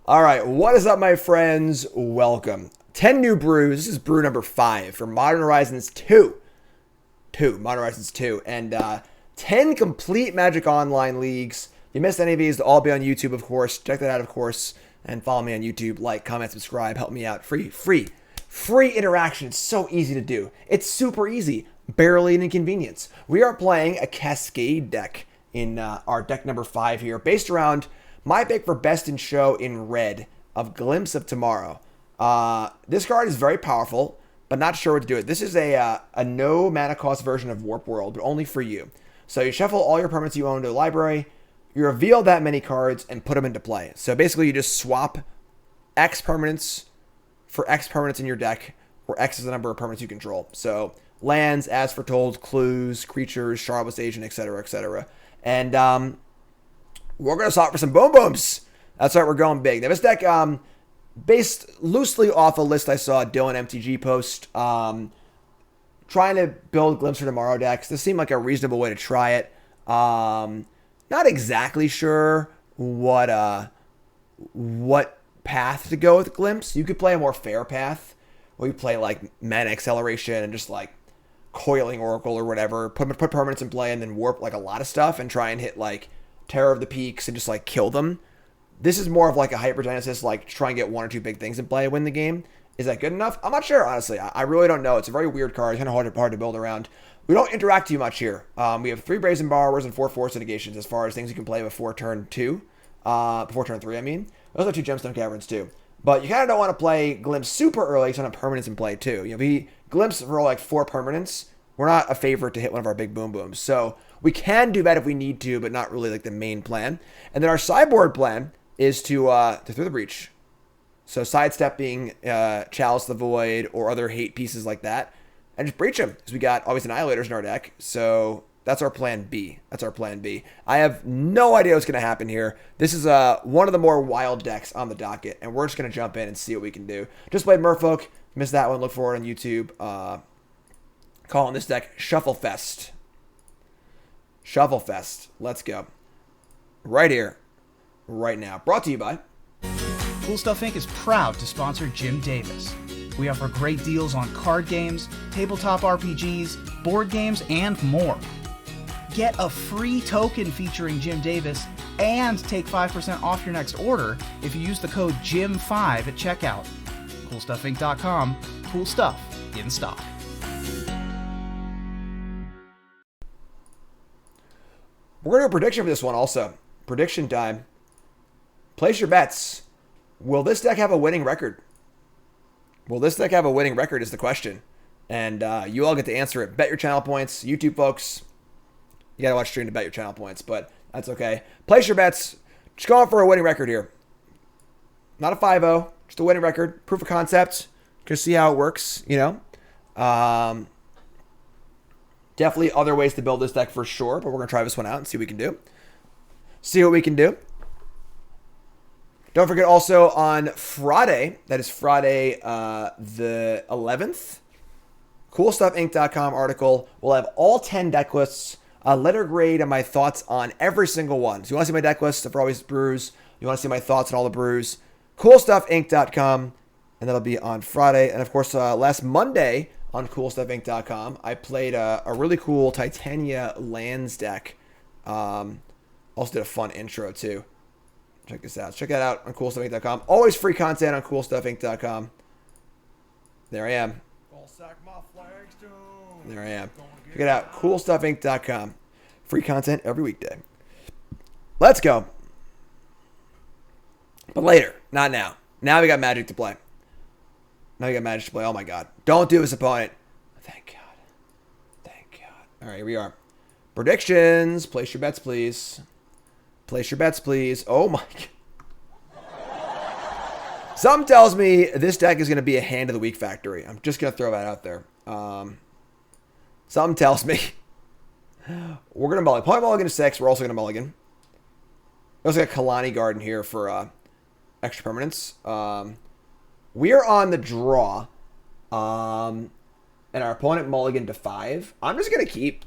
All right, what is up, my friends? Welcome. 10 new brews. This is brew number 5 for Modern Horizons 2. Modern Horizons 2. And 10 complete Magic Online leagues. If you missed any of these, they'll all be on YouTube, of course. Check that out, of course. And follow me on YouTube. Like, comment, subscribe. Help me out. Free interaction. It's so easy to do. It's super easy. Barely an inconvenience. We are playing a Cascade deck in our deck number 5 here, based around my pick for best in show in red of Glimpse of Tomorrow. This card is very powerful, but not sure what to do with. This is a no mana cost version of Warp World, but only for you. So you shuffle all your permanents you own to the library, you reveal that many cards, and put them into play. So basically you just swap X permanents for X permanents in your deck, where X is the number of permanents you control. So lands, as foretold, clues, creatures, Shardless Agent, etc., etc. And we're going to start for some boom booms. That's right, we're going big. Now, this deck, based loosely off a list I saw Dylan MTG post, trying to build Glimpse for Tomorrow decks. This seemed like a reasonable way to try it. Not exactly sure what path to go with Glimpse. You could play a more fair path, where you play like Mana Acceleration and just like Coiling Oracle or whatever. Put permanents in play and then warp like a lot of stuff and try and hit like Terror of the Peaks and just like kill them. This is more of like a Hypergenesis, like try and get one or two big things in play and win the game. Is that good enough? I'm not sure, honestly. I really don't know. It's a very weird card. It's kind of hard to build around. We don't interact too much here. We have 3 Brazen Borrowers and 4 Force Negations as far as things you can play before turn 2. Before turn 3, I mean. Those are 2 Gemstone Caverns too. But you kind of don't want to play Glimpse super early because you don't have permanents in play too. You know, we Glimpse for like 4 permanents. We're not a favorite to hit one of our big boom booms. So we can do that if we need to, but not really like the main plan. And then our sideboard plan is to throw the breach. So sidestepping Chalice the Void or other hate pieces like that, and just breach them because we got always Annihilators in our deck. So that's our plan B. I have no idea what's going to happen here. This is one of the more wild decks on the docket, and we're just going to jump in and see what we can do. Just played Merfolk. Missed that one. Look for it on YouTube. Calling this deck ShuffleFest. Let's go. Right here. Right now. Brought to you by Cool Stuff Inc. is proud to sponsor Jim Davis. We offer great deals on card games, tabletop RPGs, board games, and more. Get a free token featuring Jim Davis and take 5% off your next order if you use the code JIM5 at checkout. CoolStuffInc.com. Cool stuff in stock. We're going to do a prediction for this one also. Prediction time. Place your bets. Will this deck have a winning record? Is the question. And you all get to answer it. Bet your channel points. YouTube folks, you got to watch stream to bet your channel points, but that's okay. Place your bets. Just going for a winning record here. Not a 5-0, just a winning record. Proof of concept. Just see how it works, you know. Definitely other ways to build this deck for sure, but we're going to try this one out and see what we can do. Don't forget also on Friday, that is Friday the 11th, CoolStuffInc.com article. We'll have all 10 deck lists, letter grade, and my thoughts on every single one. So you want to see my deck list for all these brews, you want to see my thoughts on all the brews, CoolStuffInc.com, and that'll be on Friday. And of course, last Monday on CoolStuffInc.com, I played a really cool Titania lands deck. Also did a fun intro too. Check this out. Check that out on CoolStuffInc.com. Always free content on CoolStuffInc.com. There I am. Check it out. CoolStuffInc.com. Free content every weekday. Let's go. But later. Not now. Now we got Magic to play. Oh my God. Don't do this, opponent. Thank God. All right, here we are. Predictions. Place your bets, please. Oh my God. Something tells me this deck is going to be a hand of the week factory. I'm just going to throw that out there. Something tells me we're going to mulligan. Point mulligan to 6. We're also going to mulligan. We also got Kalani Garden here for extra permanents. We are on the draw. And our opponent mulligan to 5. I'm just going to keep,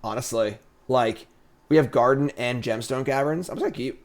honestly. Like, we have Garden and Gemstone Caverns. I'm just going to keep.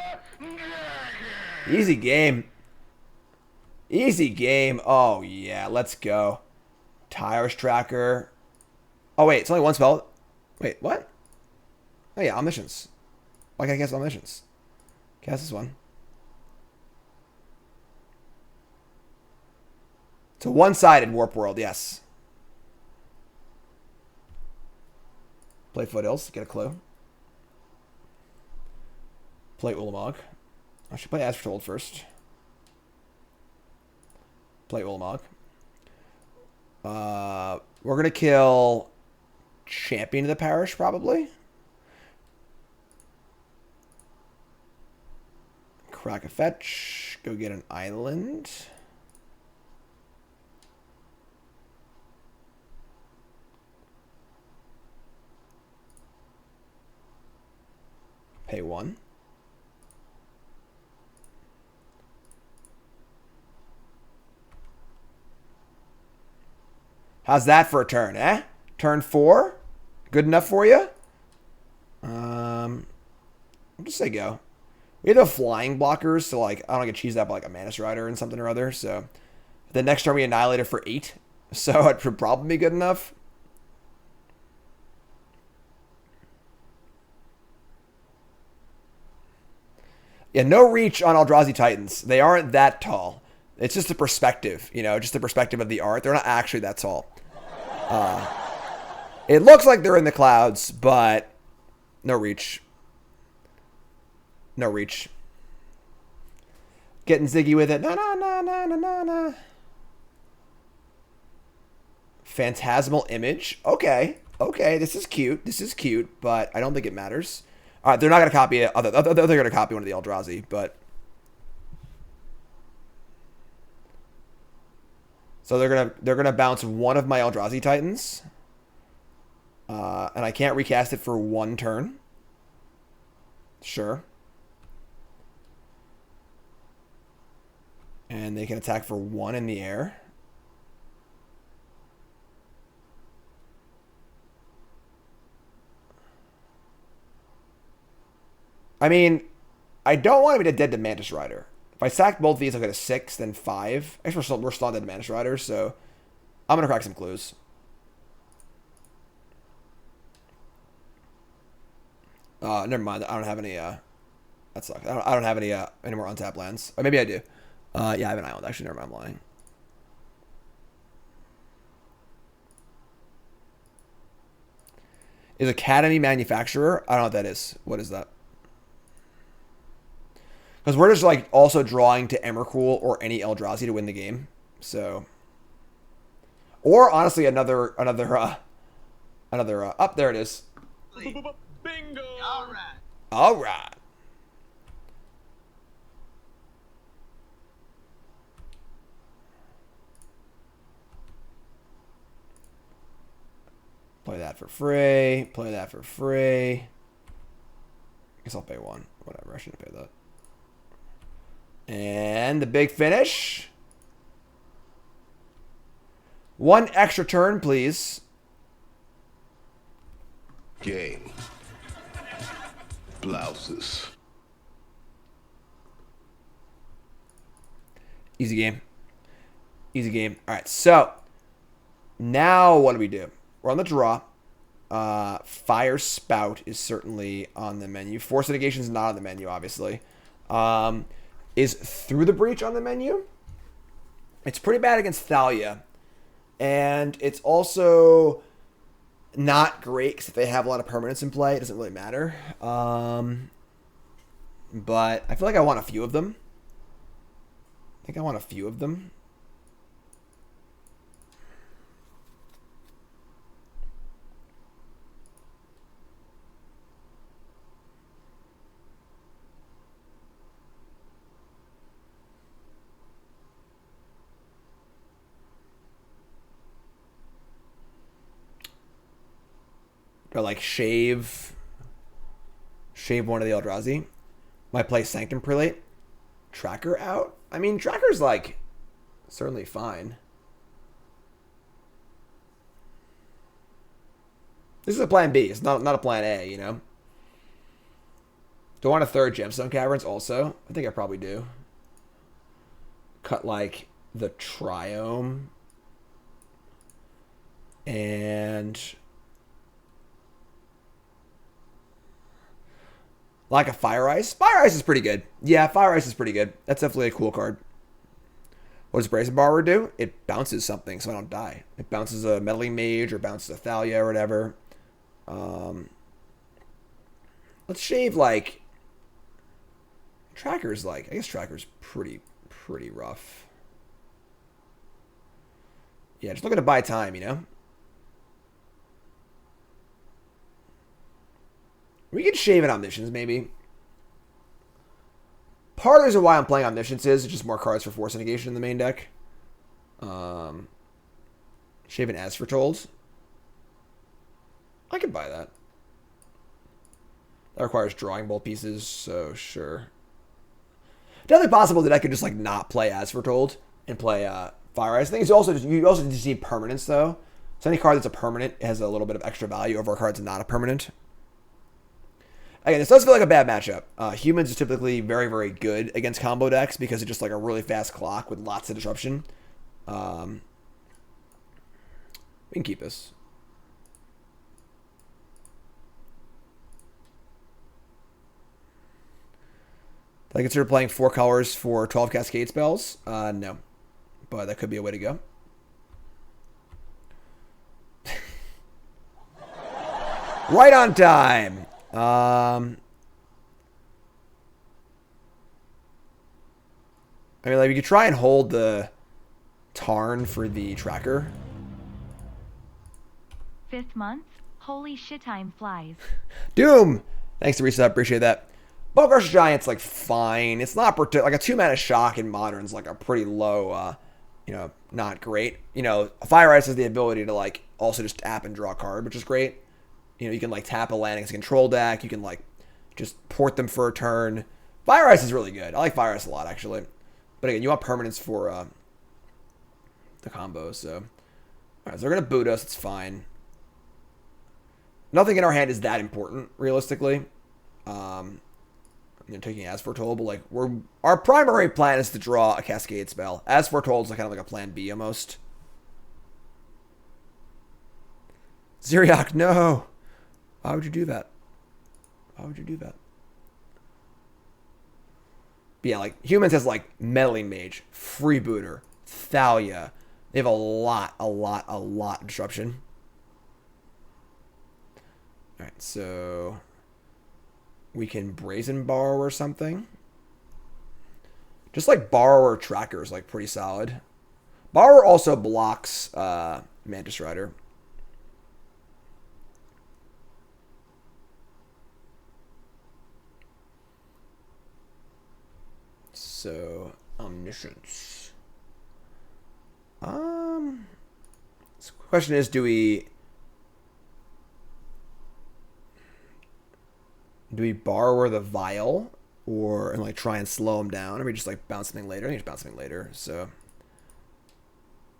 Easy game. Easy game. Oh, yeah. Let's go. Tires tracker. Oh, wait. It's only one spell. Wait, what? Oh, yeah. Omniscience. Why can't I cast Omniscience? Cast this one. It's a one-sided Warp World, yes. Play Foothills, get a clue. Play Ulamog. I should play Astrotold first. Play Ulamog. We're going to kill Champion of the Parish, probably. Crack a fetch. Go get an island. Pay 1. How's that for a turn, eh? Turn 4? Good enough for you? I'll just say go. We have the flying blockers, so like I don't get cheesed out by like a Manus Rider and something or other. So the next turn we annihilate it for 8. So it should probably be good enough. Yeah, no reach on Eldrazi Titans. They aren't that tall. It's just a perspective, you know, just the perspective of the art. They're not actually that tall. It looks like they're in the clouds, but no reach. No reach. Getting ziggy with it. Na. Phantasmal Image. Okay. Okay, this is cute. This is cute, but I don't think it matters. All right, they're not going to copy it. They're going to copy one of the Eldrazi, but... So they're gonna bounce one of my Eldrazi Titans. And I can't recast it for 1 turn. Sure. And they can attack for 1 in the air. I mean, I don't want to be dead to Mantis Rider. If I sack both of these, I'll get a 6, then 5. Actually, we're still dead to Mantis Rider, so I'm going to crack some clues. Never mind. I don't have any, that sucks. I don't have any more untapped lands. Or maybe I do. Yeah, I have an island. Actually, never mind, I'm lying. Is Academy Manufacturer? I don't know what that is. What is that? Because we're just like also drawing to Emrakul or any Eldrazi to win the game. So, or honestly, another up there it is. Bingo! All right. Play that for free. Play that for free. Guess I'll pay 1. Whatever, I shouldn't pay that. And the big finish. 1 extra turn, please. Game. Blouses. Easy game. Easy game. All right, so now what do? We're on the draw. Fire Spout is certainly on the menu. Force Negation is not on the menu, obviously. Is Through the Breach on the menu? It's pretty bad against Thalia. And it's also not great because if they have a lot of permanents in play, it doesn't really matter. But I feel like I want a few of them. I think I want a few of them. Or like shave one of the Eldrazi. Might play Sanctum Prelate. Tracker out. I mean, Tracker's like certainly fine. This is a plan B. It's not a plan A, you know. Do I want a 3rd Gemstone Caverns also? I think I probably do. cut like the Triome and like a Fire Ice. Fire Ice is pretty good. Yeah, Fire Ice is pretty good. That's definitely a cool card. What does Brazen Borrower do? It bounces something so I don't die. It bounces a Meddling Mage or bounces a Thalia or whatever. Let's shave like Tracker's like, I guess Tracker's pretty rough. Yeah, just looking to buy time, you know? We could shave it Omniscience, maybe. Part of the reason why I'm playing Omniscience is just more cards for Force Negation in the main deck. Shave an Asforetold. I could buy that. That requires drawing both pieces, so sure. Definitely possible that I could just like not play Asforetold and play Fire Ice. I think it's also you also just need permanence though. So any card that's a permanent has a little bit of extra value over a card that's not a permanent. Again, this does feel like a bad matchup. Humans is typically very, very good against combo decks because it's just like a really fast clock with lots of disruption. We can keep this. Did I consider playing 4 colors for 12 Cascade spells? No. But that could be a way to go. Right on time. I mean, like, we could try and hold the Tarn for the tracker. 5th month? Holy shit, time flies. Doom! Thanks to reset, appreciate that. Bowcrush Giant's, like, fine. It's not, like, a 2-mana shock in Modern's, like, a pretty low, you know, not great. You know, Fire Ice has the ability to, like, also just tap and draw a card, which is great. You know, you can, like, tap a land against a control deck. You can, like, just port them for a turn. Fire Ice is really good. I like Fire Ice a lot, actually. But again, you want permanence for the combo, so. Alright, so they're going to boot us. It's fine. Nothing in our hand is that important, realistically. You know, taking Asforetold, but like our primary plan is to draw a Cascade spell. Asforetold is like kind of like a plan B almost. Ziriak, no. Why would you do that? Why would you do that? But yeah, like Humans has like Meddling Mage, Freebooter, Thalia. They have a lot of disruption. Alright, so we can Brazen Borrower something. Just like Borrower Tracker is like pretty solid. Borrower also blocks Mantis Rider. So Omniscience. The question is, do we borrow the Vial and like try and slow him down, or we just like bounce something later? I think just bounce something later. So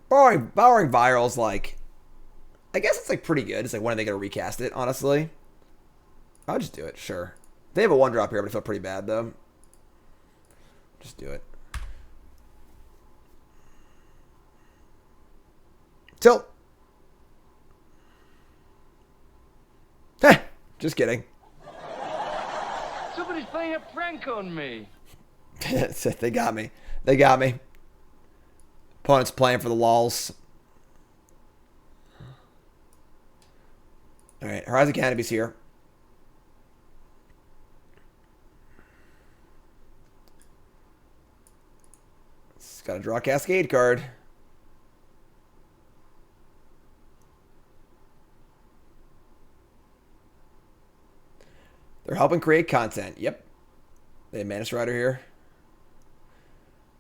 borrowing Vial is like, I guess it's like pretty good. It's like when are they gonna recast it? Honestly, I'll just do it. Sure, they have a 1-drop here, but I feel pretty bad though. Just do it. Tilt. Heh, just kidding. Somebody's playing a prank on me. They got me. They got me. Opponent's playing for the lols. Alright, Horizon Canopy's here. It's got to draw a Cascade card. They're helping create content. Yep. They have Mantis Rider here.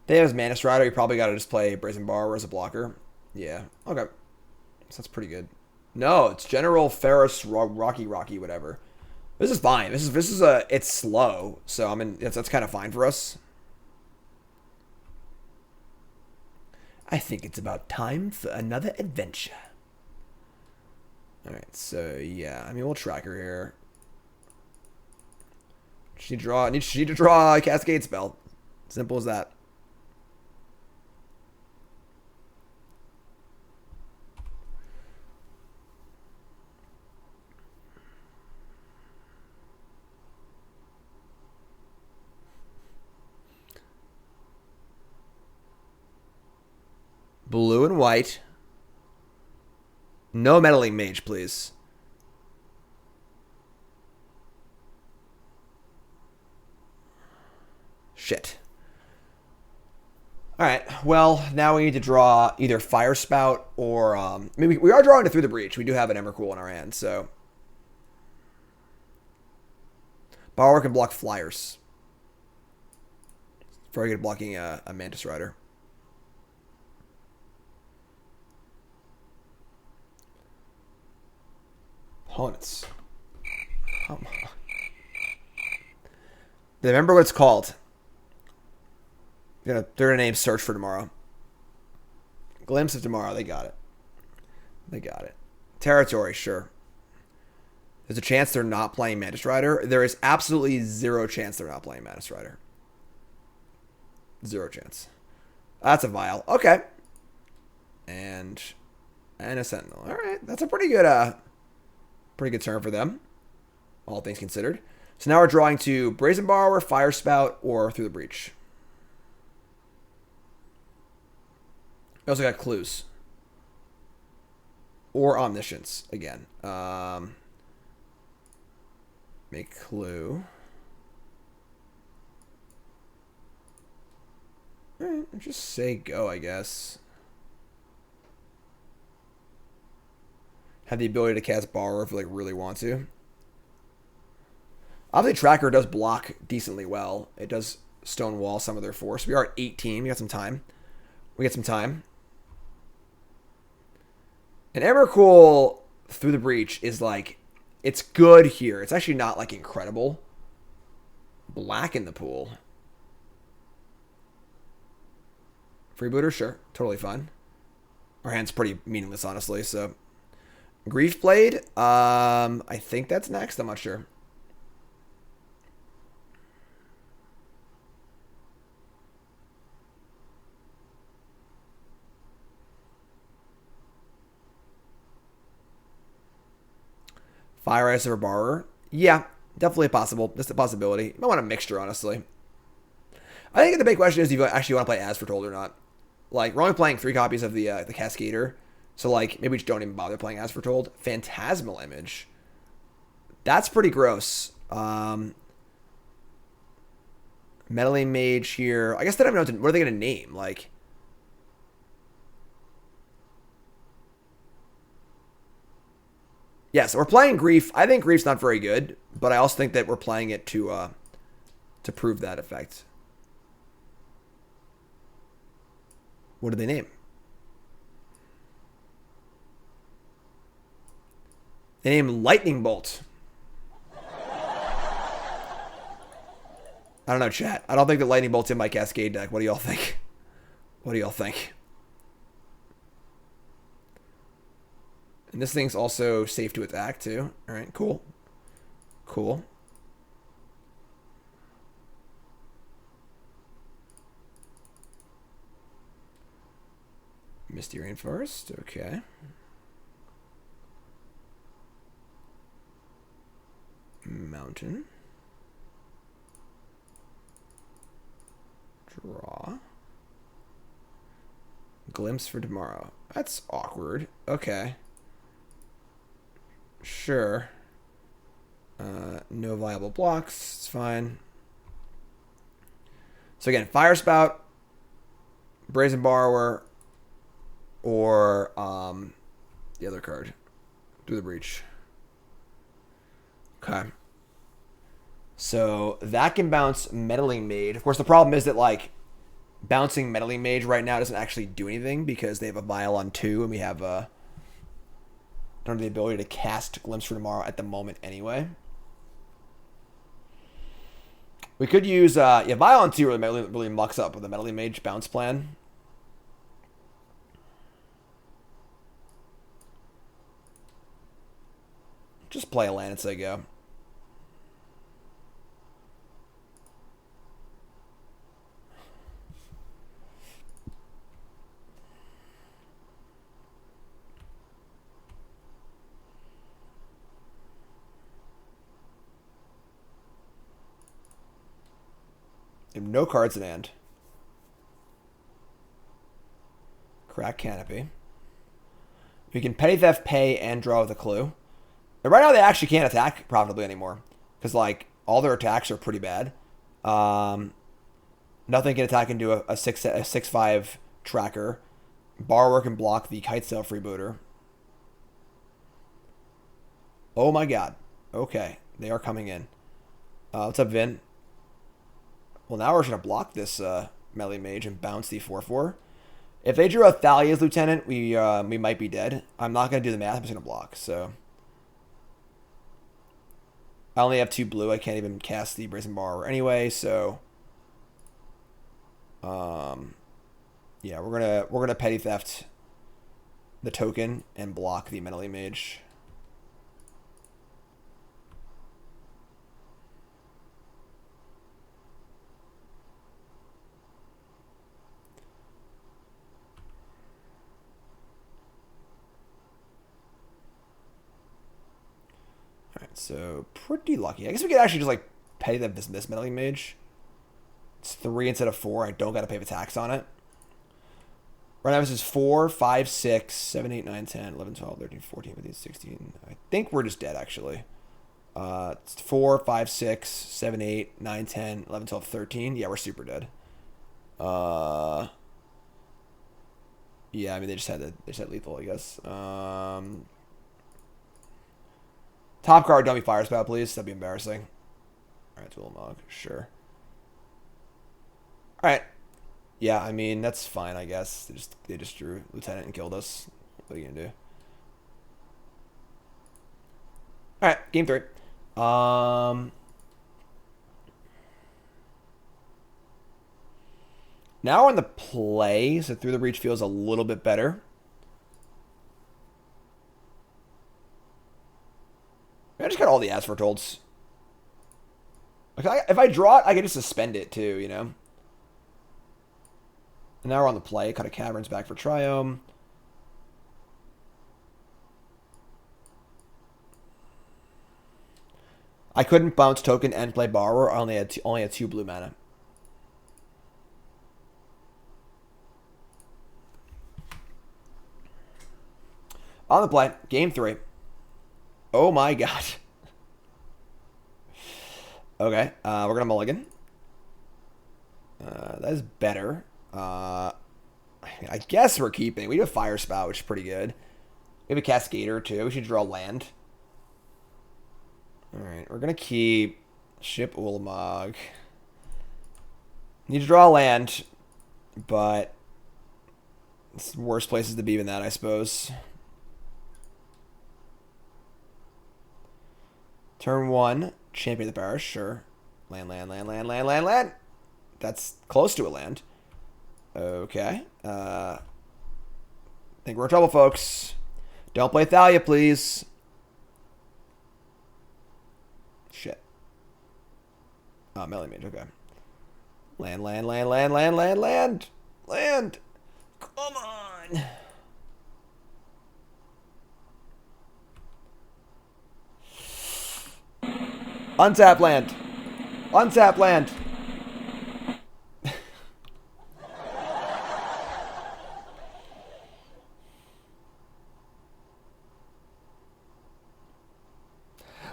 They have his Mantis Rider. You probably got to just play Brazen Borrower as a blocker. Yeah. Okay. So that's pretty good. No, it's General Ferris Rocky, whatever. This is fine. This is it's slow. So I mean, that's kind of fine for us. I think it's about time for another adventure. All right. So yeah, I mean, we'll track her here. She need to draw a Cascade spell. Simple as that. Blue and white. No meddling mage, please. Shit. All right. Well, now we need to draw either Fire Spout or maybe we are drawing it through the breach. We do have an Emrakul in our hand, so Borrower can block flyers. Very good at blocking a Mantis Rider. Opponents. Come on. Remember what it's called. They're gonna name Search for Tomorrow. Glimpse of Tomorrow. They got it. They got it. Territory, sure. There's a chance they're not playing Mantis Rider. There is absolutely zero chance they're not playing Mantis Rider. Zero chance. That's a Vial. Okay. And a Sentinel. All right. That's a pretty good turn for them, all things considered. So now we're drawing to Brazen Borrower, Fire Spout, or Through the Breach. We also got Clues. Or Omniscience, again. Make Clue. Alright, just say go, I guess. Have the ability to cast Borrower if we really want to. Obviously, Tracker does block decently well. It does stonewall some of their force. We are at 18. We got some time. And Emrakul Through the Breach is it's good here. It's actually not incredible. Black in the pool. Freebooter, sure. Totally fine. Our hand's pretty meaningless, honestly, so. Grief Blade. I think that's next. I'm not sure. Fire Ice over Borrower. Yeah, definitely possible. Just a possibility. You might want a mixture, honestly. I think the big question is if you actually want to play As Foretold or not. We're only playing 3 copies of the Cascader. So, maybe we just don't even bother playing As Foretold. Phantasmal Image. That's pretty gross. Meddling Mage here. I guess they don't know what are they going to name? Yeah, so we're playing Grief. I think Grief's not very good, but I also think that we're playing it to prove that effect. What do they name? They name Lightning Bolt. I don't know, chat. I don't think that Lightning Bolt's in my Cascade deck. What do y'all think? What do y'all think? And this thing's also safe to attack, too. All right, cool. Cool. Misty Rainforest, okay. Mountain. Draw. Glimpse for tomorrow. That's awkward. Okay. Sure. No viable blocks. It's fine. So again, Fire Spout, Brazen Borrower, or the other card. Through the Breach. Okay. So that can bounce Meddling Mage. Of course, the problem is that bouncing Meddling Mage right now doesn't actually do anything because they have a Vial on 2 and we have don't have the ability to cast Glimpse for Tomorrow at the moment anyway. We could use Vial on 2 really mucks up with the Meddling Mage bounce plan. Just play a land and say go. You have no cards in hand. Crack Canopy. We can Petty Theft, pay, and draw with a clue. And right now they actually can't attack profitably anymore. Because, like, all their attacks are pretty bad. Nothing can attack into a 6/5 tracker. Borrower can block the Kite Sail Freebooter. Oh my god. Okay. They are coming in. What's up, Vin? Well, now we're just going to block this melee mage and bounce the 4/4. If they drew a Thalia's Lieutenant, we might be dead. I'm not going to do the math. I'm just going to block. So I only have 2 blue. I can't even cast the Brazen Borrower anyway. So yeah, we're gonna Petty Theft the token and block the melee mage. Alright, so pretty lucky. I guess we could actually just like Petty Theft this melee mage. It's 3 instead of 4. I don't got to pay the tax on it. Right now this is 4, 5, 6, 7, 8, 9, 10, 11, 12, 13, 14, 15, 16. I think we're just dead, actually. It's 4, 5, 6, 7, 8, 9, 10, 11, 12, 13. Yeah, we're super dead. Yeah, I mean, they just had lethal, I guess. Top card, don't be Fire Spout, please. That'd be embarrassing. Alright, Tool Mog, sure. Alright. Yeah, I mean, that's fine, I guess. They just drew Lieutenant and killed us. What are you gonna do? Alright, game 3. Now we're on the play, so Through the Breach feels a little bit better. I just got all the Asphodels. Like, if I draw it, I can just suspend it too, you know? And now we're on the play. Cut a Caverns back for Triome. I couldn't bounce token and play Borrower. I only had 2 blue mana. On the play. Game 3. Oh my god. Okay. We're going to mulligan. That is better. I guess we're keeping. We do a Fire Spout, which is pretty good. We have a Cascader, too. We should draw land. Alright, we're going to keep Ship Ulamog. Need to draw land, but it's worse places to be than that, I suppose. Turn 1, Champion of the Parish, sure. Land. That's close to a land. Okay. I think we're in trouble, folks. Don't play Thalia, please. Shit. Oh, melee mage, okay. Land. Come on. Untap land. Untap land.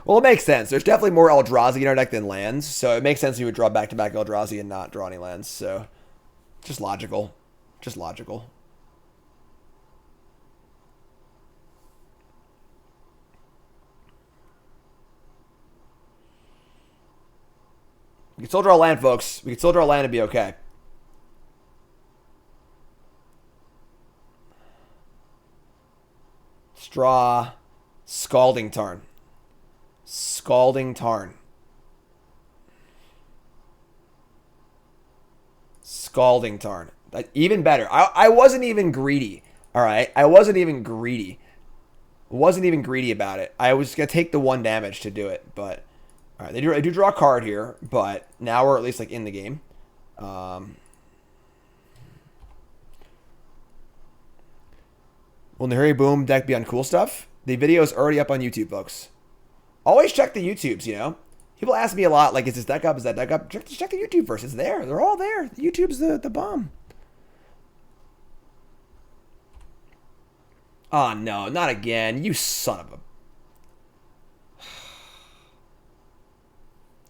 Well, it makes sense. There's definitely more Eldrazi in our deck than lands, so it makes sense you would draw back-to-back Eldrazi and not draw any lands, so just logical. Just logical. We can still draw land, folks. We can still draw land and be okay. Let's draw Scalding Tarn. Scalding Tarn. Scalding Tarn. Even better. I wasn't even greedy. Alright? I wasn't even greedy. Wasn't even greedy about it. I was going to take the 1 damage to do it, but... Alright, I do draw a card here, but now we're at least like in the game. Will Nahiri Boom deck be on cool stuff? The video is already up on YouTube, folks. Always check the YouTubes, you know? People ask me a lot, like, is this deck up? Is that deck up? Check the YouTube first. It's there. They're all there. The YouTube's the bomb. 'Cause, like, I said, people ask me a lot, like, is this deck up? Is that deck up? Check the YouTube first. It's there. They're all there. The YouTube's the bomb. 'Cause, like, I said, people ask me a lot, like, is this deck up? Is that deck up? Check the YouTube first. It's there. They're all there. The YouTube's the bomb. Oh, no, not again. You son of a...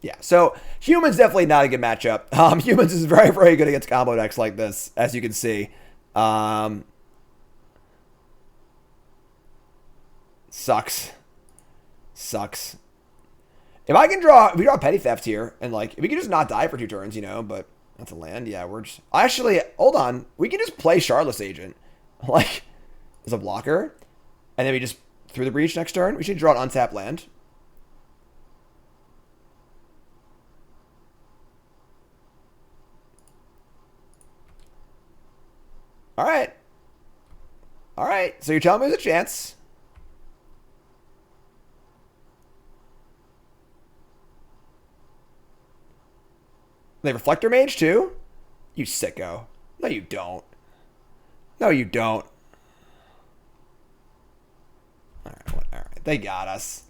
Yeah, so Humans definitely not a good matchup. Humans is very, very good against combo decks like this, as you can see. Sucks. If we draw Petty Theft here, and like, if we can just not die for 2 turns, you know, but that's a land. Yeah, we're just... Actually, hold on. We can just play Charlotte's Agent, like, as a blocker, and then we just through the breach next turn. We should draw an untapped land. All right. So you're telling me there's a chance. They Reflector Mage too? You sicko. No, you don't. All right. They got us.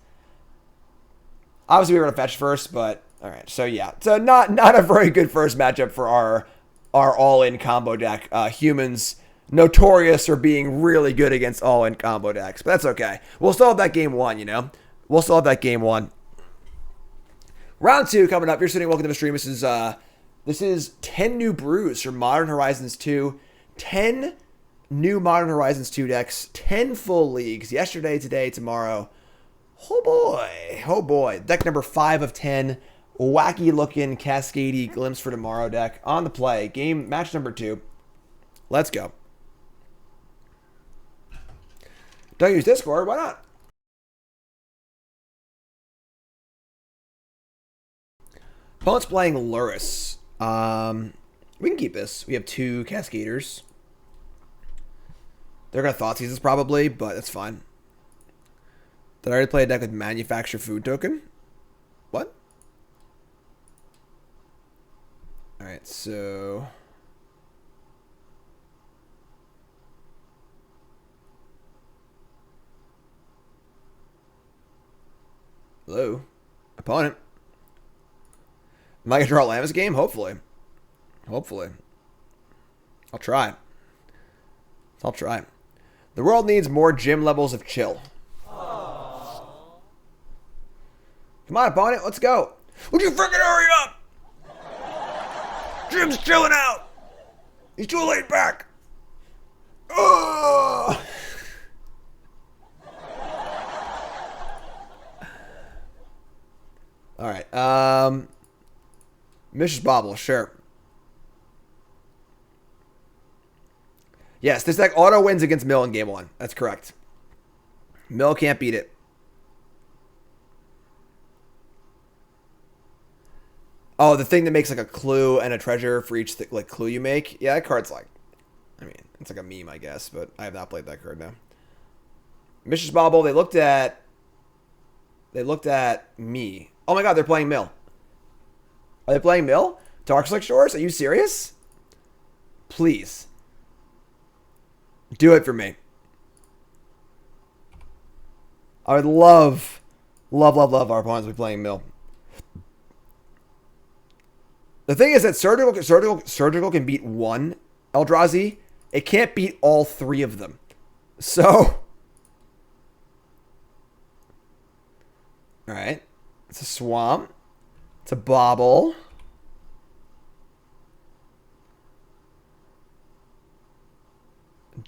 Obviously, we were going to fetch first, but all right. So, yeah. So, not a very good first matchup for our all-in combo deck. Humans notorious for being really good against all-in combo decks, but that's okay. We'll still have that game 1, you know? Round 2 coming up. You're sitting. Welcome to the stream. This is 10 new brews for Modern Horizons 2. 10 new Modern Horizons 2 decks. 10 full leagues. Yesterday, today, tomorrow. Oh boy. Deck number 5 of 10. Wacky looking Cascadey Glimpse for Tomorrow deck on the play. Match number 2. Let's go. Don't use Discord. Why not? Opponent's playing Luris. We can keep this. We have 2 Cascaders. They're going to Thoughtseize this probably, but that's fine. Did I already play a deck with Manufacture Food Token? What? Alright, so... Hello? Opponent. Am I going to draw a land this game? Hopefully. I'll try. The world needs more gym levels of chill. Aww. Come on, opponent. Let's go. Would you freaking hurry up? Jim's chilling out. He's too laid back. Oh! All right. Mrs. Bobble, sure. Yes, this deck auto wins against Mill in game 1. That's correct. Mill can't beat it. Oh, the thing that makes like a clue and a treasure for each like clue you make. Yeah, that card's like, I mean, it's like a meme, I guess, but I have not played that card now. Mrs. Bobble, they looked at me. Oh my god, they're playing Mill. Are they playing Mill? Darkslick Shores? Are you serious? Please. Do it for me. I would love our opponents to be playing Mill. The thing is that Surgical can beat 1 Eldrazi. It can't beat all 3 of them. So... Alright. It's a Swamp. It's a Bobble.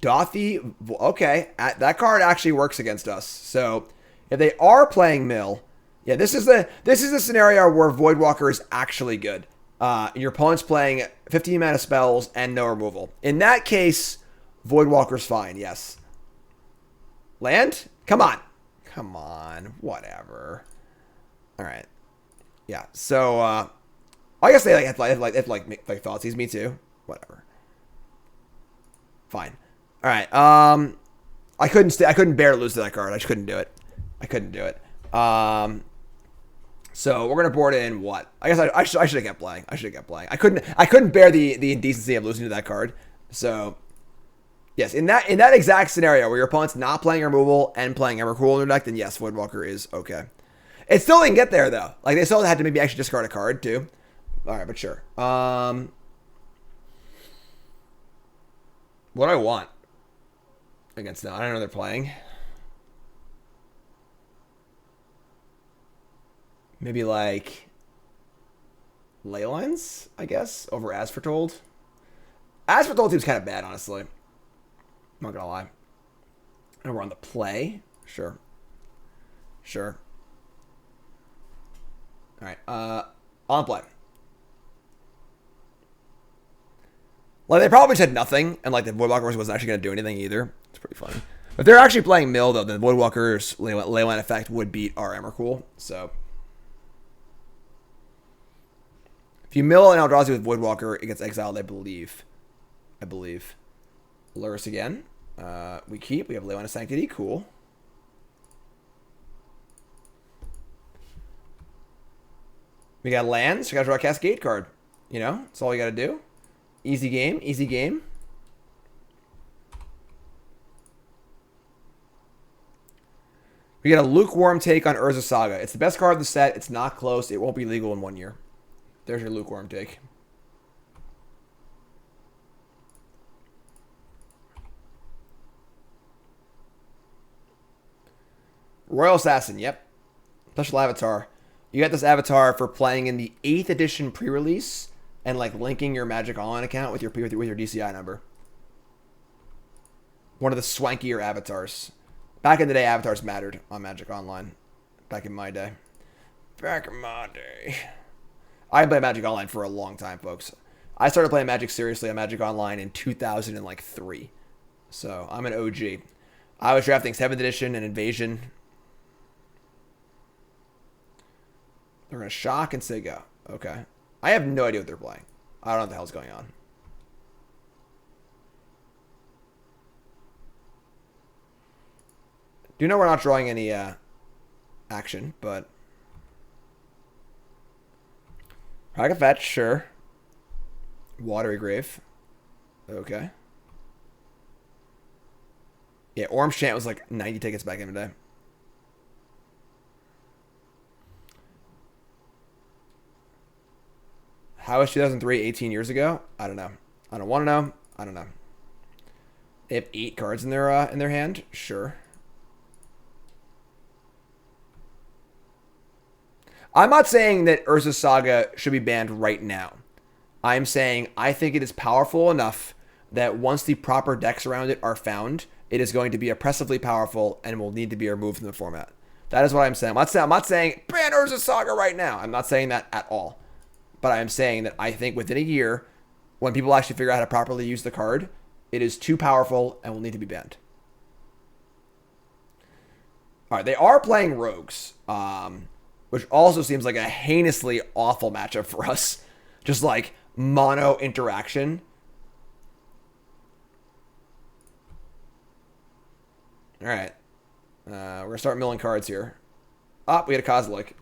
Dothy. Okay. That card actually works against us. So if they are playing Mill, yeah, this is the scenario where Voidwalker is actually good. Your opponent's playing 15 mana spells and no removal. In that case, Voidwalker's fine, yes. Land? Come on. Whatever. Alright. Yeah, so, I guess they have Thoughtseize me too. Whatever. Fine. Alright, I couldn't bear to lose to that card. I just couldn't do it. So we're gonna board in what? I guess I should have kept playing. I couldn't bear the indecency of losing to that card. So yes, in that exact scenario where your opponent's not playing removal and playing Emrakul in their deck, then yes, Voidwalker is okay. It still didn't get there though. Like they still had to maybe actually discard a card too. All right, but sure. What do I want? against them. I don't know they're playing. Maybe like Leylines, I guess, over As Foretold. As Foretold seems kind of bad, honestly. I'm not gonna lie. And we're on the play. Sure. Sure. All right. On play. Like, they probably said nothing, and like the Woodwalkers wasn't actually going to do anything either. It's pretty funny. If they're actually playing Mill, though, then Woodwalkers' Leyline effect would beat our Emrakul. So, if you mill an Eldrazi with Woodwalker, it gets exiled, I believe. Lurrus again. We keep. We have Leyline of Sanctity. Cool. We got lands. We got to draw a Cascade card. You know, that's all we got to do. Easy game. Easy game. We get a lukewarm take on Urza Saga. It's the best card of the set. It's not close. It won't be legal in 1 year. There's your lukewarm take. Royal Assassin. Yep. Special avatar. You get this avatar for playing in the 8th edition pre-release and like linking your Magic Online account with your DCI number. One of the swankier avatars. Back in the day, avatars mattered on Magic Online. Back in my day. I played Magic Online for a long time, folks. I started playing Magic seriously on Magic Online in 2003. So I'm an OG. I was drafting 7th edition and Invasion. They're going to shock and say go. Okay. I have no idea what they're playing. I don't know what the hell's going on. Do you know we're not drawing any action, but... Praga Fetch, sure. Watery Grave. Okay. Yeah, Orm's Chant was like 90 tickets back in the day. How was 2003 18 years ago? I don't know. I don't want to know. I don't know. They have 8 cards in their hand? Sure. I'm not saying that Urza Saga should be banned right now. I'm saying I think it is powerful enough that once the proper decks around it are found, it is going to be oppressively powerful and will need to be removed from the format. That is what I'm saying. I'm not saying ban Urza Saga right now. I'm not saying that at all. But I am saying that I think within a year, when people actually figure out how to properly use the card, it is too powerful and will need to be banned. All right, they are playing Rogues, which also seems like a heinously awful matchup for us. Just like mono interaction. All right. We're going to start milling cards here. We had a Kozilek.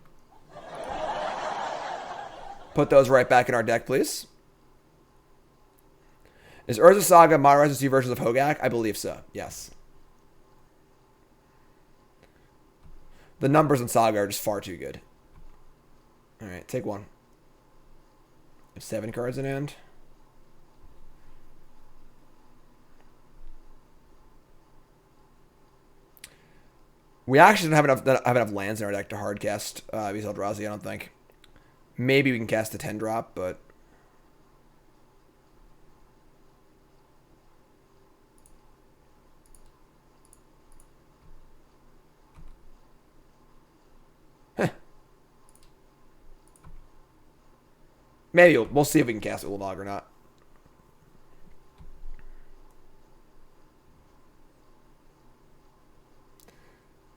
Put those right back in our deck, please. Is Urza Saga Modern Horizons 2 versions of Hogak? I believe so, yes. The numbers in Saga are just far too good. All right, take one. 7 cards in hand. We actually don't have enough lands in our deck to hardcast Vis Eldrazi, I don't think. Maybe we can cast a 10 drop, but... Maybe we'll see if we can cast Ulamog or not.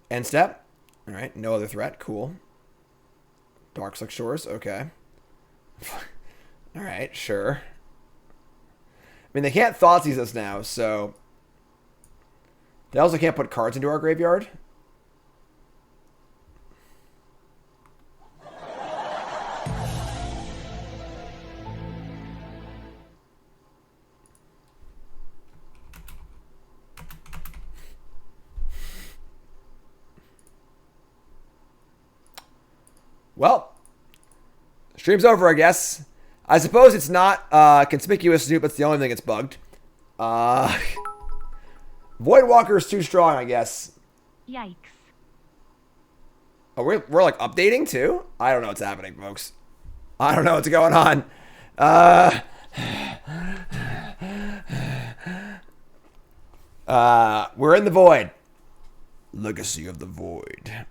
End step. All right, no other threat. Cool. Darkslick Shores. Okay. All right, sure. I mean, they can't Thoughtseize us now, so... They also can't put cards into our graveyard. Well, stream's over, I guess. I suppose it's not conspicuous Snoop, but it's the only thing that's bugged. Voidwalker is too strong, I guess. Yikes. Oh, we're like updating too? I don't know what's happening, folks. I don't know what's going on. We're in the void. Legacy of the Void.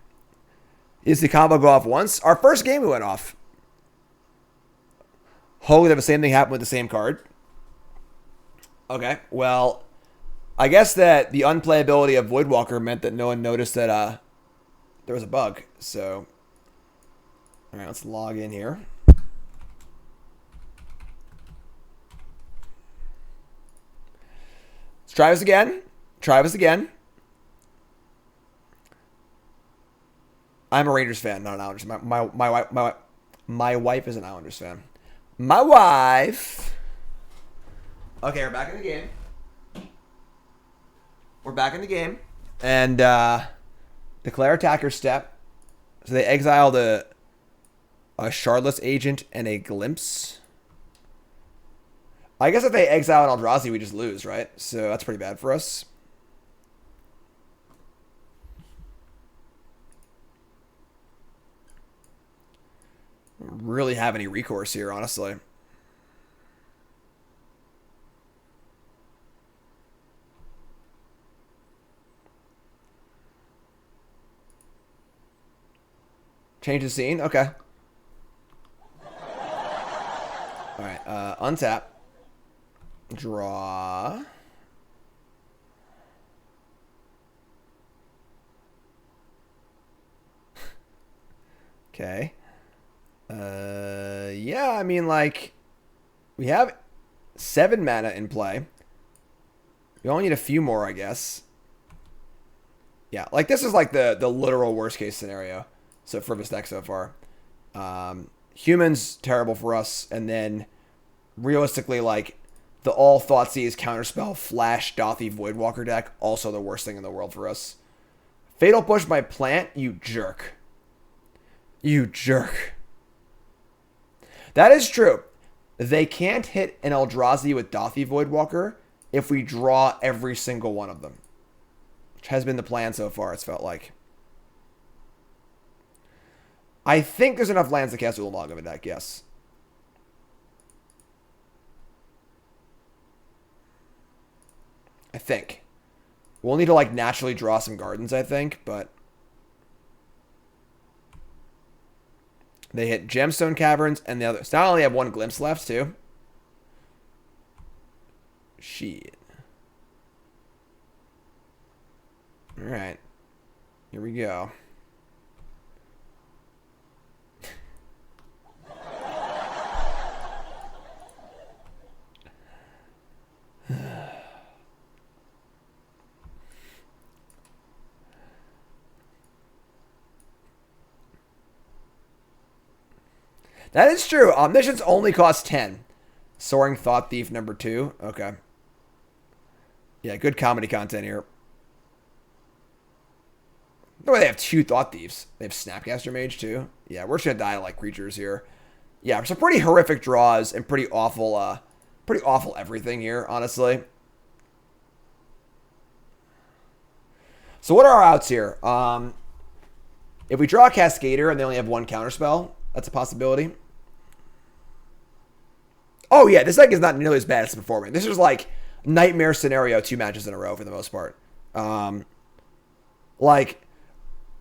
Is the combo go off once? Our first game we went off. Hopefully the same thing happened with the same card. Okay, well, I guess that the unplayability of Voidwalker meant that no one noticed that there was a bug. So, all right, let's log in here. Let's try this again. Try this again. I'm a Rangers fan, not an Islanders. My wife is an Islanders fan. My wife. Okay, we're back in the game. We're back in the game. And declare attacker step. So they exiled a Shardless agent and a glimpse. I guess if they exile an Eldrazi, we just lose, right? So that's pretty bad for us. Don't really have any recourse here, honestly. Change the scene? Okay. Alright, untap. Draw. Okay. Yeah, I mean, like, we have 7 mana in play. We only need a few more, I guess. Yeah, like, this is like the literal worst case scenario. So for this deck so far. Humans, terrible for us. And then, realistically, like, the all Thoughtseize counterspell flash Dothy Voidwalker deck, also the worst thing in the world for us. Fatal Push by Plant, you jerk. You jerk. That is true. They can't hit an Eldrazi with Dothy Voidwalker if we draw every single one of them. Which has been the plan so far, it's felt like. I think there's enough lands to cast Ulamog in the deck, yes. I think. We'll need to, like, naturally draw some gardens, I think, but... They hit Gemstone Caverns and the other. So now I only have 1 glimpse left, too. Shit. Alright. Here we go. That is true. Omniscience only costs 10. Soaring Thought Thief number 2. Okay. Yeah, good comedy content here. No way they have 2 Thought Thieves. They have Snapcaster Mage too. Yeah, we're just gonna die like creatures here. Yeah, some pretty horrific draws and pretty awful everything here, honestly. So what are our outs here? If we draw a Cascader and they only have 1 counterspell, that's a possibility. Oh, yeah, this deck is not nearly as bad as performing. This is like nightmare scenario 2 matches in a row for the most part. Like,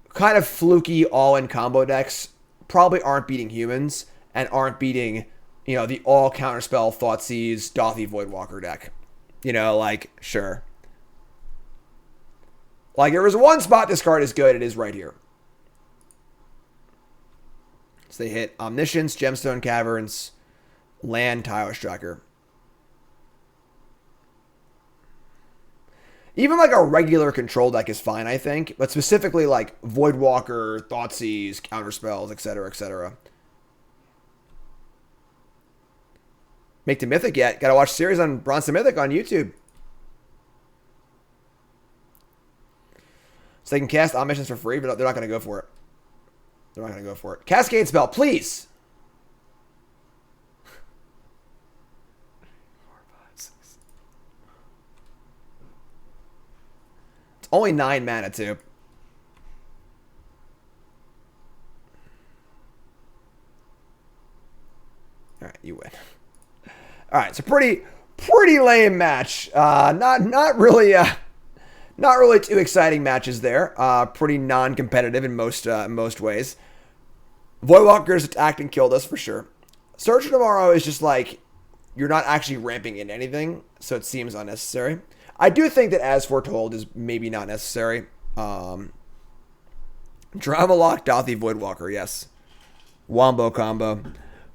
kind of fluky all-in combo decks probably aren't beating humans and aren't beating, you know, the all-counterspell Thoughtseize Dothy Voidwalker deck. You know, like, sure. Like, there was one spot this card is good, it is right here. So they hit Omniscience, Gemstone Caverns, Land, Tile Striker. Even like a regular control deck is fine, I think. But specifically like Voidwalker, Thoughtseize, Counterspells, etc., etc. Make the Mythic yet? Gotta watch series on Bronze Mythic on YouTube. So they can cast Omniscience for free, but they're not going to go for it. They're not going to go for it. Cascade Spell, please! 4, 5, 6. only 9 mana, too. All right, you win. All right, so pretty lame match. Not really too exciting matches there. Pretty non-competitive in most ways. Voidwalkers attacked and killed us for sure. Search for Tomorrow is just like you're not actually ramping in anything, so it seems unnecessary. I do think that As Foretold is maybe not necessary. Drama Lock, Dothy, Voidwalker, yes. Wombo combo.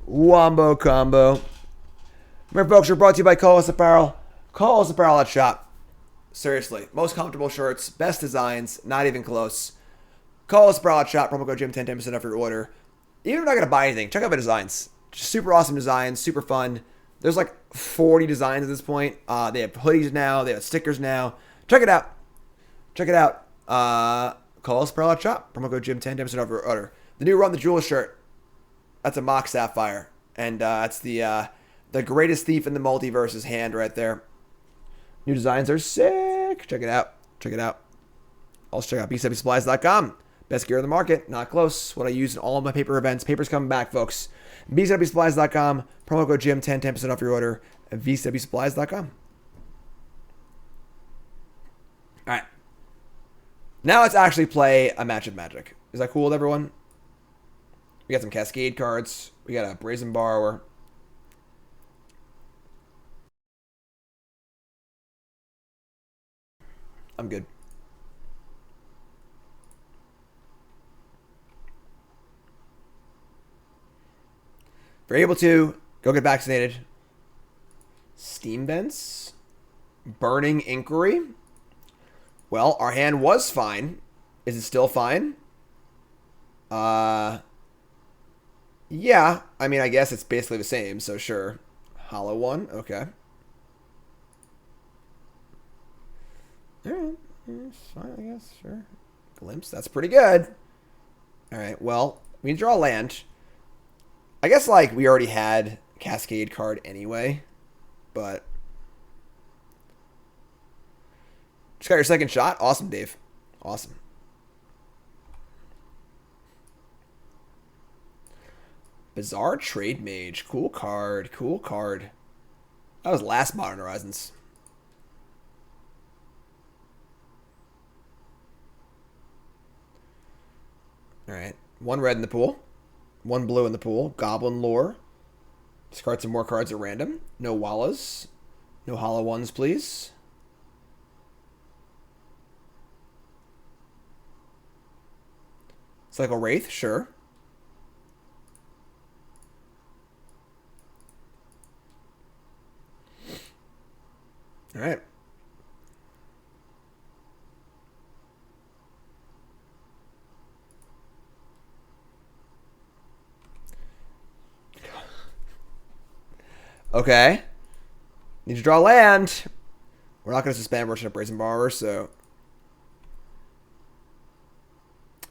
Wombo combo. Remember, folks, we're brought to you by Call Us Apparel. Call Us Apparel at shop. Seriously, most comfortable shirts, best designs, not even close. Call Us Apparel at shop. Promo code Jim 10% off your order. Even if you're not going to buy anything, check out my designs. Just super awesome designs, super fun. There's like 40 designs at this point. They have hoodies now. They have stickers now. Check it out. Check it out. Call Us Apparel at shop. Promo code Jim 10% off your order. The new Run the Jewel shirt. That's a mock Sapphire. And that's the greatest thief in the multiverse's hand right there. New designs are sick. Check it out. Check it out. Also check out bcwsupplies.com. Best gear in the market. Not close. What I use in all of my paper events. Paper's coming back, folks. bcwsupplies.com. Promo code Jim 10% off your order at bcwsupplies.com. All right. Now let's actually play a match of Magic. Is that cool with everyone? We got some Cascade cards. We got a Brazen Borrower. I'm good. If you're able to, go get vaccinated. Steam Vents. Burning Inquiry. Well, our hand was fine. Is it still fine? Yeah. I mean, I guess it's basically the same, so sure. Hollow one. Okay. Alright. It's fine, I guess. Sure. Glimpse. That's pretty good. Alright, well, we draw land. I guess, like, we already had Cascade card anyway. But just got your second shot. Awesome, Dave. Awesome. Bizarre Trade Mage. Cool card. Cool card. That was last Modern Horizons. Alright. 1 red in the pool. 1 blue in the pool. Goblin Lore. Discard some more cards at random. No Wallas. No hollow ones, please. Cycle Wraith, sure. All right. Okay. Need to draw land. We're not going to suspend Merchant of Brazen Borrower, so...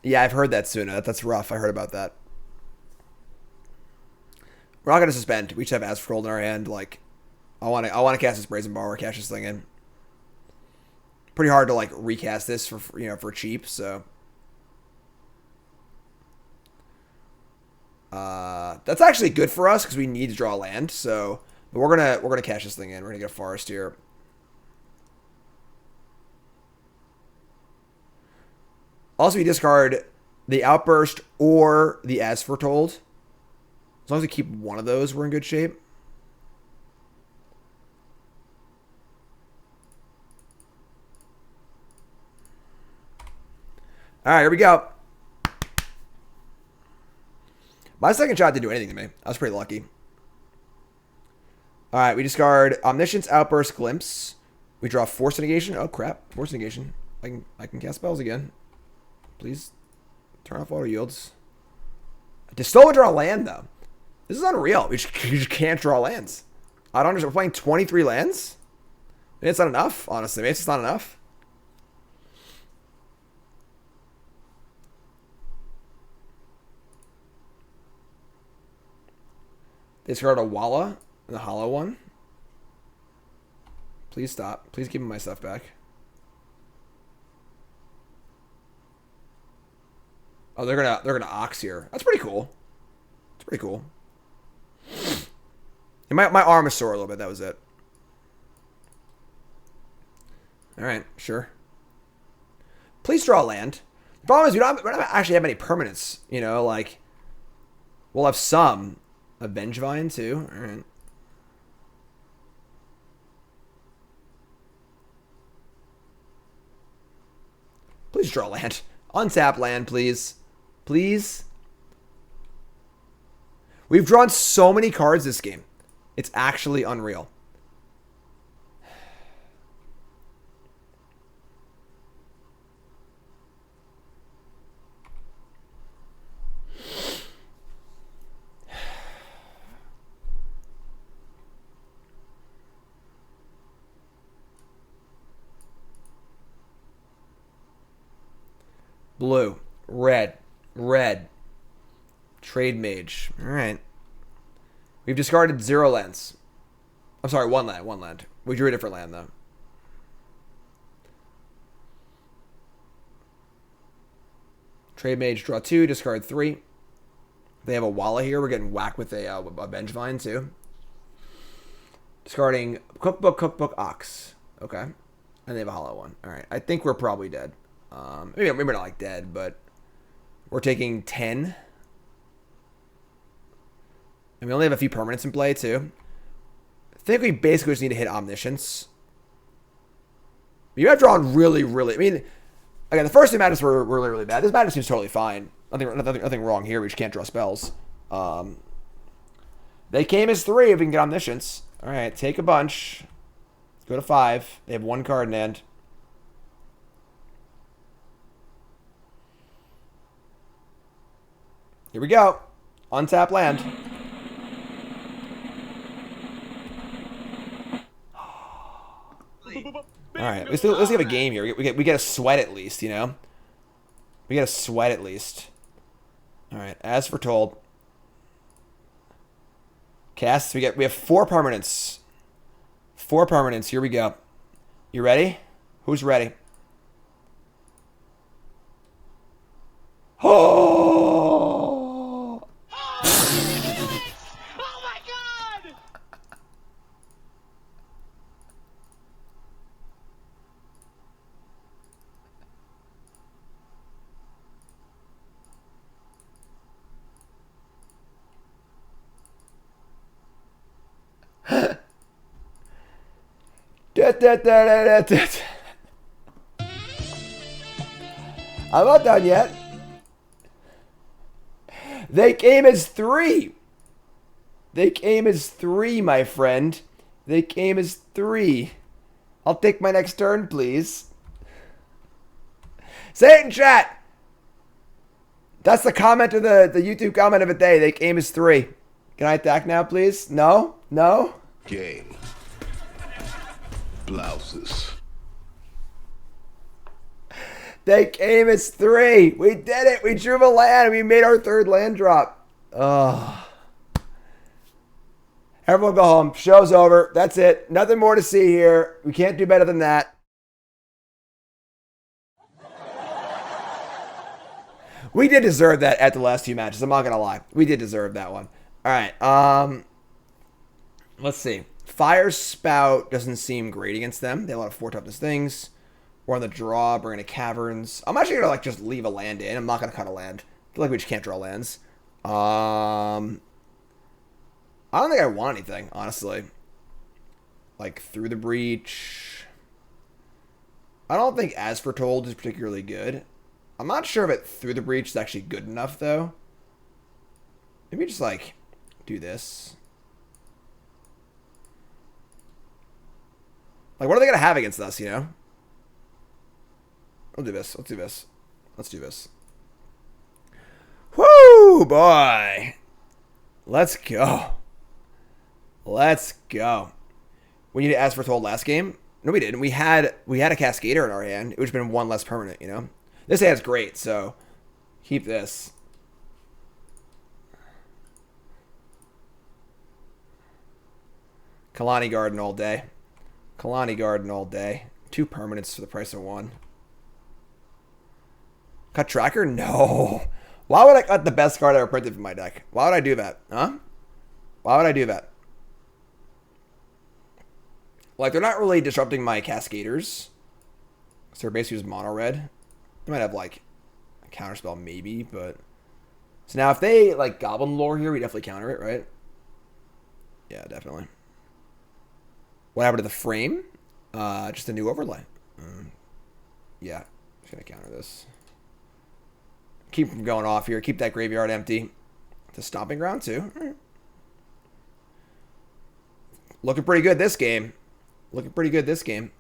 Yeah, I've heard that, Suna. That's rough. I heard about that. We're not going to suspend. We just have Asphalt in our hand. Like, I want to cast this Brazen Borrower, cash this thing in. Pretty hard to, like, recast this for cheap, so... That's actually good for us because we need to draw land, so... But we're gonna cash this thing in. We're gonna get a forest here. Also, we discard the Outburst or the As Foretold. As long as we keep one of those, we're in good shape. All right, here we go. My second shot didn't do anything to me. I was pretty lucky. All right, we discard Omniscience, Outburst, Glimpse. We draw Force Negation. Oh crap, Force Negation. I can cast spells again. Please turn off auto yields. To still draw land though. This is unreal. We just can't draw lands. I don't understand. We're playing 23 lands. Maybe it's not enough. Honestly, maybe it's just not enough. Discard a Walla. The hollow one. Please stop. Please give me my stuff back. Oh, they're gonna Ox here. That's pretty cool. It's pretty cool. And my arm is sore a little bit. That was it. All right, sure. Please draw land. The problem is we don't actually have any permanents. You know, like we'll have some. A Vengevine too. All right. Please draw land. Untap land, please. Please. We've drawn so many cards this game. It's actually unreal. Blue, red, red. Trade Mage. All right. We've discarded 0 lands. I'm sorry, 1 land, 1 land. We drew a different land, though. Trade Mage, draw 2, discard 3. They have a Walla here. We're getting whacked with a Vengevine, too. Discarding Cookbook, Ox. Okay. And they have a hollow one. All right. I think we're probably dead. Maybe we're not like dead, but we're taking 10. And we only have a few permanents in play, too. I think we basically just need to hit Omniscience. You have drawn really, really... I mean, again, the first 2 matches were really, really bad. This match seems totally fine. Nothing wrong here. We just can't draw spells. They came as 3 if we can get Omniscience. All right, take a bunch. Let's go to 5. They have 1 card in hand. Here we go. Untap land. All right, let's give a game here. We get a sweat at least, you know. We get a sweat at least. All right, as foretold. Casts. We have 4 permanents. 4 permanents. Here we go. You ready? Who's ready? Oh! Oh my God! I'm not done yet. They came as 3. They came as 3, my friend. They came as 3. I'll take my next turn, please. Say it in chat. That's the comment of the YouTube comment of the day. They came as 3. Can I attack now, please? No? No? Game. Blouses. They came as 3. We did it. We drew a land. We made our 3rd land drop. Oh. Everyone go home. Show's over. That's it. Nothing more to see here. We can't do better than that. We did deserve that at the last 2 matches. I'm not going to lie. We did deserve that one. All right. Let's see. Fire Spout doesn't seem great against them. They have a lot of 4 toughness things. We're on the draw, bringing to Caverns. I'm actually going to just leave a land in. I'm not going to cut a land. I feel like we just can't draw lands. I don't think I want anything, honestly. Like, Through the Breach. I don't think As Foretold is particularly good. I'm not sure if Through the Breach is actually good enough, though. Maybe just, do this. What are they going to have against us, you know? Let's do this. Woo, boy. Let's go. We need to As Foretold last game. No, we didn't. We had a Cascader in our hand. It would have been 1 less permanent, you know? This hand's great, so keep this. Kalani Garden all day. 2 permanents for the price of 1. Cut Tracker? No. Why would I cut the best card ever printed from my deck? Why would I do that? Huh? Why would I do that? Like, they're not really disrupting my Cascaders. So they're basically just mono red. They might have, like, a counterspell maybe, but... So now if they, like, Goblin Lore here, we definitely counter it, right? Yeah, definitely. What happened to the frame? Just a new overlay. Yeah, just gonna counter this. Keep from going off here. Keep that graveyard empty. It's a stomping ground too. Right. Looking pretty good this game. Looking pretty good this game.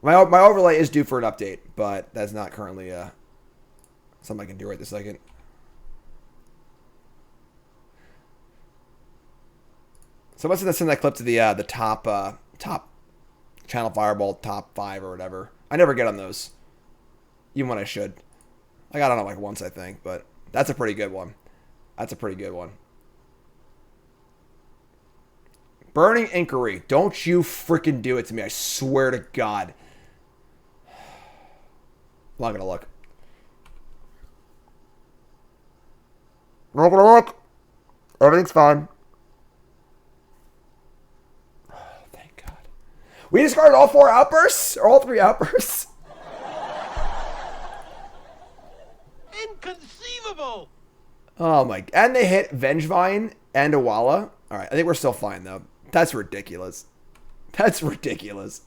My overlay is due for an update, but that's not currently something I can do right this second. So let's send that clip to the top channel fireball top 5 or whatever. I never get on those, even when I should. I got on it like once, I think, but that's a pretty good one. That's a pretty good one. Burning Inquiry. Don't you freaking do it to me. I swear to God. I'm not going to look. I'm not going to look. Everything's fine. Oh, thank God. We discarded all 4 outbursts? Or all 3 outbursts? Inconceivable! Oh my. And they hit Vengevine and Awala. Alright, I think we're still fine though. That's ridiculous. That's ridiculous.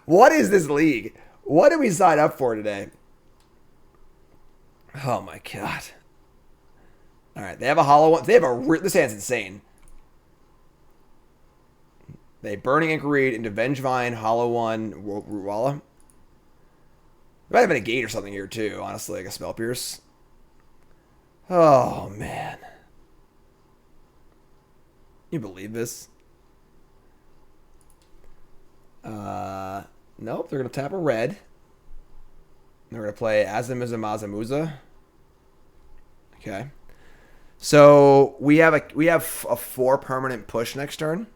What is this league? What did we sign up for today? Oh my God. Alright, they have a hollow one. They have a... This hand's insane. They Burning Inquiry into Vengevine, Hollow One, Ruwala. There might have been a gate or something here too, honestly, like a Spell Pierce. Oh, man. You believe this? Nope, they're going to tap a red. They're going to play Azamiza. Okay. So we have a 4 permanent push next turn.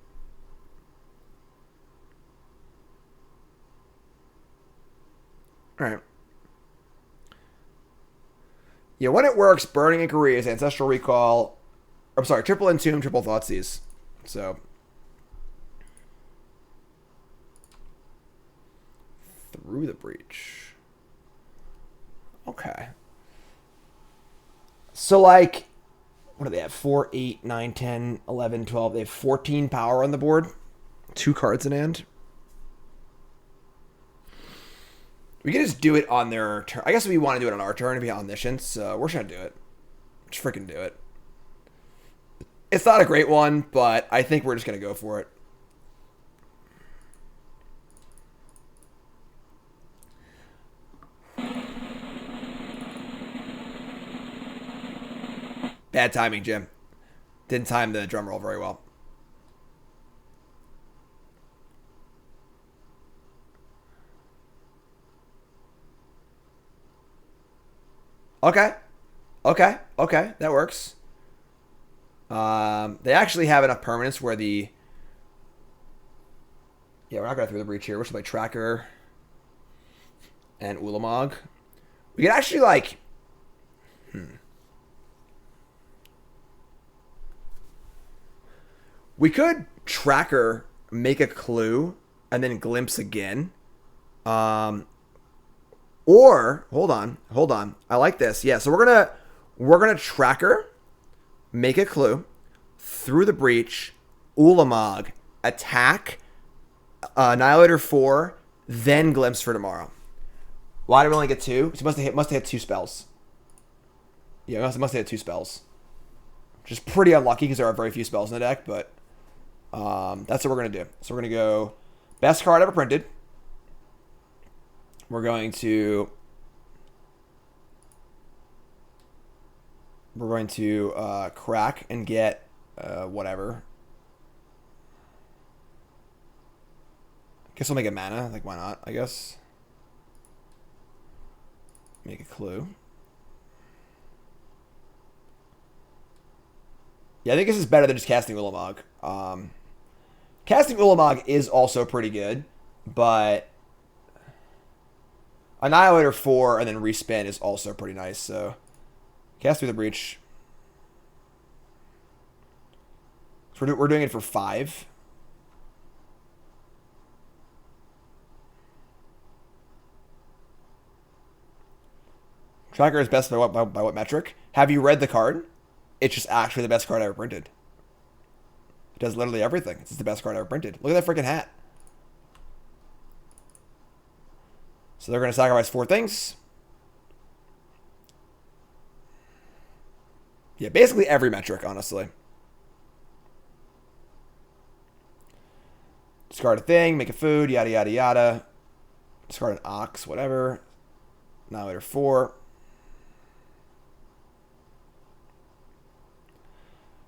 All right. Yeah, when it works, Burning Inquiry is Ancestral Recall. I'm sorry, triple Entomb, triple Thoughtseize. So through the breach. Okay. So like, what do they have? 4, 8, 9, 10, 11, 12. They have 14 power on the board. 2 cards in hand. We can just do it on their turn. I guess we want to do it on our turn to be omniscient, so we're just going to do it. Just freaking do it. It's not a great one, but I think we're just going to go for it. Bad timing, Jim. Didn't time the drum roll very well. Okay. That works. They actually have enough permanents where the... Yeah, we're not going to throw the breach here. We're just going to play Tracker and Ulamog. We could actually, like... We could Tracker, make a clue, and then Glimpse again. Or hold on. I like this. Yeah, so we're gonna Tracker, make a clue, through the breach, Ulamog, attack, Annihilator 4, then Glimpse for tomorrow. Why did we only get 2? He must have hit 2 spells. Yeah, must have hit 2 spells. Which is pretty unlucky because there are very few spells in the deck, but that's what we're gonna do. So we're gonna go best card ever printed. We're going to crack and get whatever. I guess I'll make a mana. Like, why not? I guess. Make a clue. Yeah, I think this is better than just casting Ulamog. Casting Ulamog is also pretty good, but Annihilator 4 and then respin is also pretty nice. So cast through the breach. So we're doing it for 5. Tracker is best by what metric? Have you read the card? It's just actually the best card ever printed. It does literally everything. It's the best card ever printed. Look at that freaking hat. So they're going to sacrifice 4 things. Yeah, basically every metric, honestly. Discard a thing, make a food, yada, yada, yada. Discard an ox, whatever. Annihilator 4.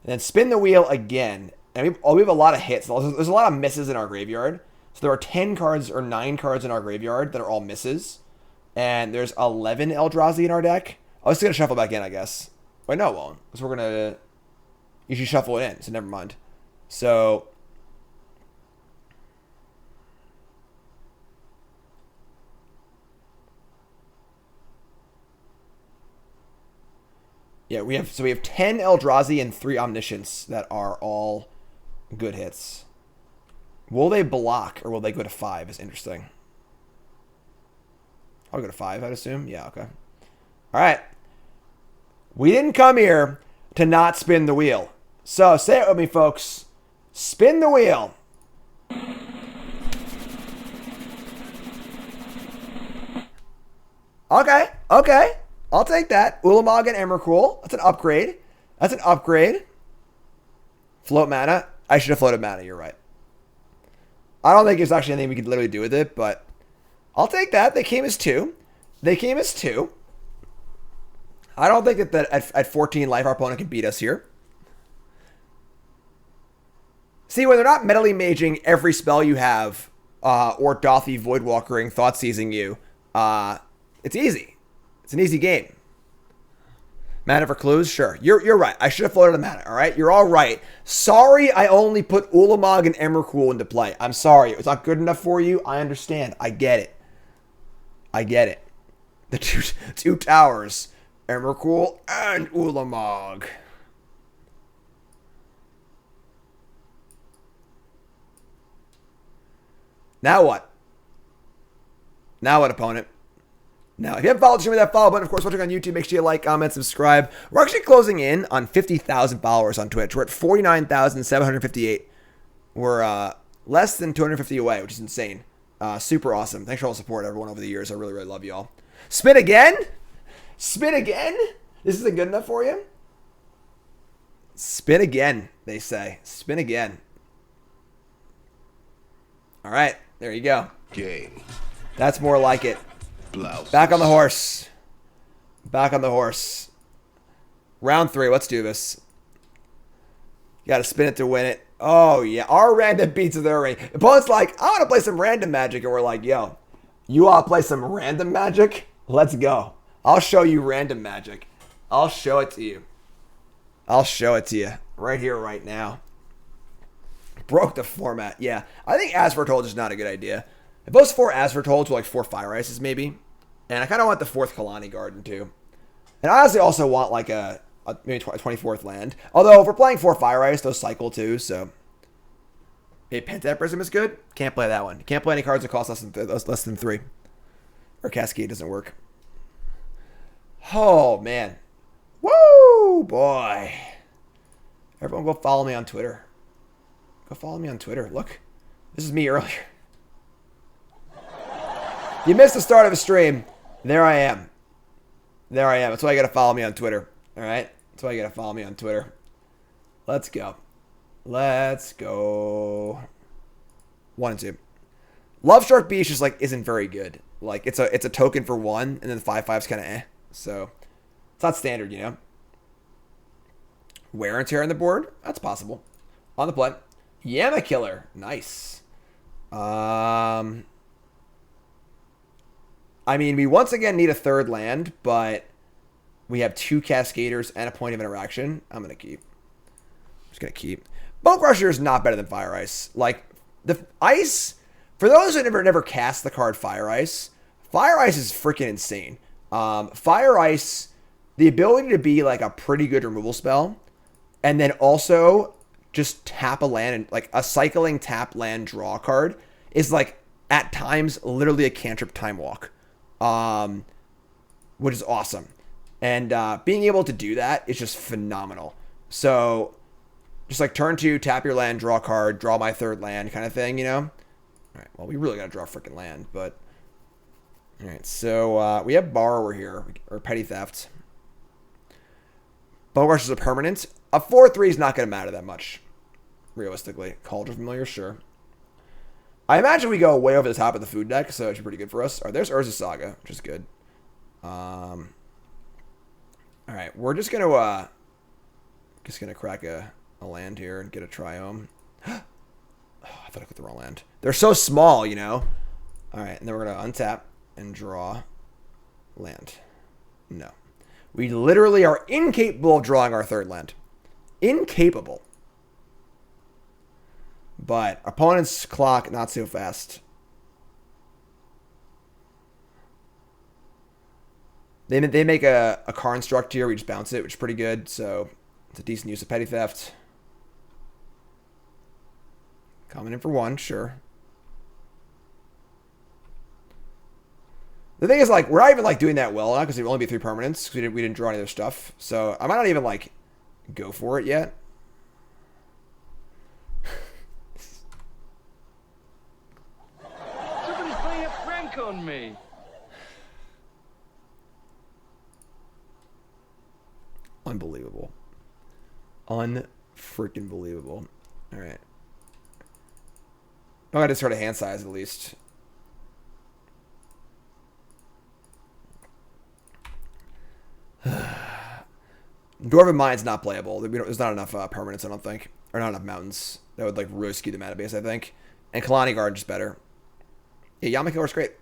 And then spin the wheel again. And we have a lot of hits. There's a lot of misses in our graveyard. So there are 10 cards or 9 cards in our graveyard that are all misses. And there's 11 Eldrazi in our deck. I was going to shuffle back in, I guess. Wait, no, it won't. Because we're going to usually shuffle it in. So never mind. So yeah, we have 10 Eldrazi and 3 Omniscience that are all good hits. Will they block or will they go to 5 is interesting. I'll go to 5, I'd assume. Yeah, okay. All right. We didn't come here to not spin the wheel. So say it with me, folks. Spin the wheel. Okay, okay. I'll take that. Ulamog and Emrakul. That's an upgrade. That's an upgrade. Float mana. I should have floated mana. You're right. I don't think there's actually anything we could literally do with it, but I'll take that. They came as 2. They came as 2. I don't think that at 14 life our opponent can beat us here. See, when they're not metally maging every spell you have, or Dothy Voidwalkering, Thought Seizing you, it's easy. It's an easy game. Mana for clues? Sure. You're right. I should have floated a mana, all right? You're all right. Sorry I only put Ulamog and Emrakul into play. I'm sorry. It's not good enough for you. I understand. I get it. I get it. The two towers. Emrakul and Ulamog. Now what? Now what, opponent? Now, if you haven't followed the stream with that follow button, of course, watching on YouTube, make sure you like, comment, subscribe. We're actually closing in on 50,000 followers on Twitch. We're at 49,758. We're less than 250 away, which is insane. Super awesome. Thanks for all the support, everyone, over the years. I really, really love you all. Spin again? Spin again? This isn't good enough for you? Spin again, they say. Spin again. All right, there you go. Game. That's more like it. Blouse. Back on the horse. Back on the horse. Round 3. Let's do this. You got to spin it to win it. Oh, yeah. Our random beats of their ring. The opponent's like, I want to play some random magic. And we're like, yo, you want to play some random magic? Let's go. I'll show you random magic. I'll show it to you. I'll show it to you. Right here, right now. Broke the format. Yeah. I think As Foretold is not a good idea. If those 4 As Foretold to like 4 Fire Ices, maybe. And I kind of want the 4th Kalani Garden, too. And I honestly also want like a maybe 24th land. Although, if we're playing 4 Fire Ice, those cycle too, so. Maybe Pentad Prism is good. Can't play that one. You can't play any cards that cost less than 3. Or Cascade doesn't work. Oh, man. Woo, boy. Everyone go follow me on Twitter. Go follow me on Twitter. Look. This is me earlier. You missed the start of a stream. There I am. There I am. That's why you got to follow me on Twitter. All right? That's why you got to follow me on Twitter. Let's go. Let's go. 1 and 2. Love Shark Beach just like isn't very good. Like it's a token for 1, and then the 5/5's kind of eh. So it's not standard, you know. Wear and tear on the board. That's possible. On the play. Yama Killer. Nice. I mean, we once again need a 3rd land, but we have 2 Cascaders and a point of interaction. I'm going to keep. I'm just going to keep. Bone Crusher is not better than Fire Ice. Like, the Ice, for those who never cast the card Fire Ice Fire Ice is freaking insane. Fire Ice, the ability to be like a pretty good removal spell, and then also just tap a land and like a cycling tap land draw card is like at times literally a cantrip time walk, which is awesome. And being able to do that is just phenomenal. So just like turn 2, tap your land, draw a card, draw my 3rd land kind of thing, you know? All right, well, we really got to draw a freaking land, but... All right, so we have Borrower here, or Petty Theft. Bone Rush is a permanent. A 4/3 is not going to matter that much, realistically. Cauldron Familiar, sure. I imagine we go way over the top of the food deck, so it should be pretty good for us. All right, there's Urza Saga, which is good. All right, we're just gonna crack a land here and get a Triome. Oh, I thought I clicked the wrong land. They're so small, you know. All right, and then we're gonna untap and draw land. No, we literally are incapable of drawing our 3rd land. Incapable. But opponent's clock not so fast. They make a construct here. We just bounce it, which is pretty good. So it's a decent use of Petty Theft. Coming in for 1, sure. The thing is, like, we're not even like doing that well now because it would only be 3 permanents because we didn't draw any other stuff. So I might not even like go for it yet. Somebody's playing a prank on me. Unbelievable. Unfreaking believable. All right. I got to start a hand size at least. Dwarven Mine's not playable. There's not enough permanents, I don't think. Or not enough mountains. That would like really skew the mana base, I think. And Kalani Guard is better. Yeah, Yamakiller's great.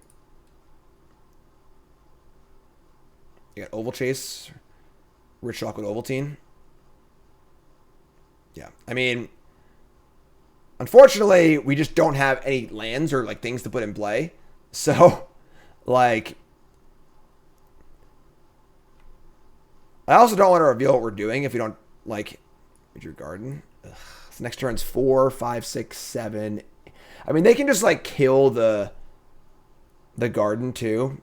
You got Oval Chase. Rich Chocolate Ovaltine. Yeah, I mean, unfortunately, we just don't have any lands or like things to put in play. So, like, I also don't want to reveal what we're doing if we don't like your garden. Ugh. So next turn's 4, 5, 6, 7. I mean, they can just like kill the garden too.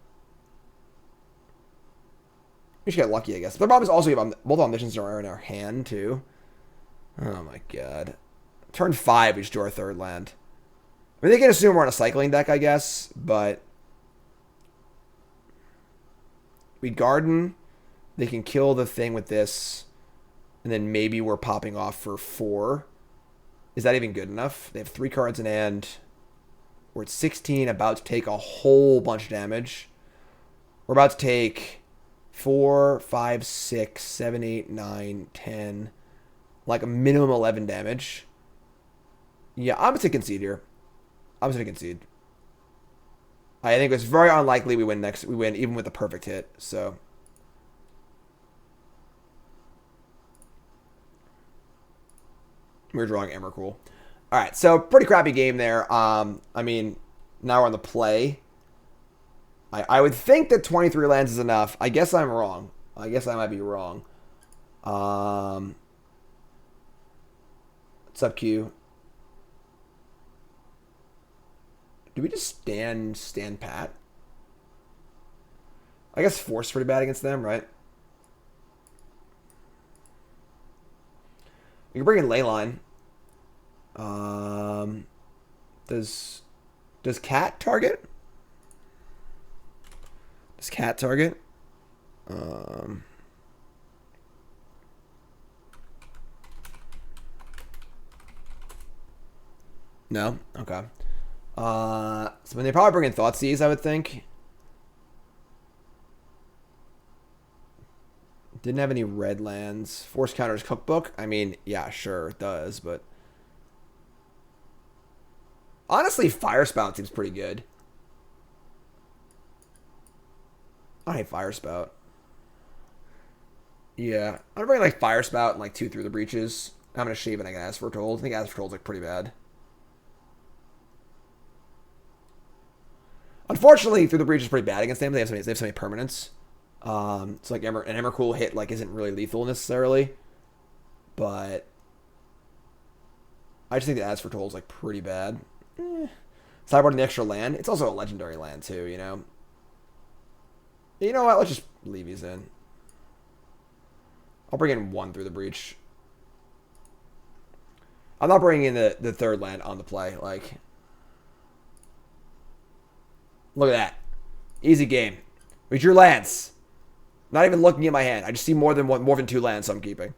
We should get lucky, I guess. The problem is also we have multiple omniscience are in our hand too. Oh my god. Turn 5, we just do our 3rd land. I mean, they can assume we're on a cycling deck, I guess, but we garden. They can kill the thing with this, and then maybe we're popping off for 4. Is that even good enough? They have 3 cards in hand. We're at 16, about to take a whole bunch of damage. We're about to take 4, 5, 6, 7, 8, 9, 10. Like a minimum 11 damage. Yeah, I'm going to concede here. I'm just going to concede. I think it's very unlikely we win even with a perfect hit, so... We're drawing Emrakul. All right, so pretty crappy game there. I mean, now we're on the play. I would think that 23 lands is enough. I guess I'm wrong. I guess I might be wrong. What's up, Q? Do we just stand pat? I guess Force pretty bad against them, right? We can bring in Leyline. Does Cat target? Does Cat target? No? Okay. So when they probably bring in Thoughtseize, I would think. Didn't have any red lands. Force counters cookbook. I mean, yeah, sure, it does, but honestly, Fire Spout seems pretty good. I hate Fire Spout. Yeah, I'm gonna bring like Fire Spout and like 2 Through the Breaches. I'm gonna shave and I can Ask Foretold. I think Ask Foretold's like pretty bad. Unfortunately, Through the Breach is pretty bad against them. They have so many permanents. It's like an Emrakul hit like isn't really lethal necessarily, but I just think the As for Toll is like pretty bad. Sideboarding the extra land. It's also a legendary land too, you know. You know what? Let's just leave these in. I'll bring in 1 Through the Breach. I'm not bringing in the third land on the play. Like, look at that. Easy game. We drew lands. Not even looking at my hand. I just see more than 2 lands, so I'm keeping.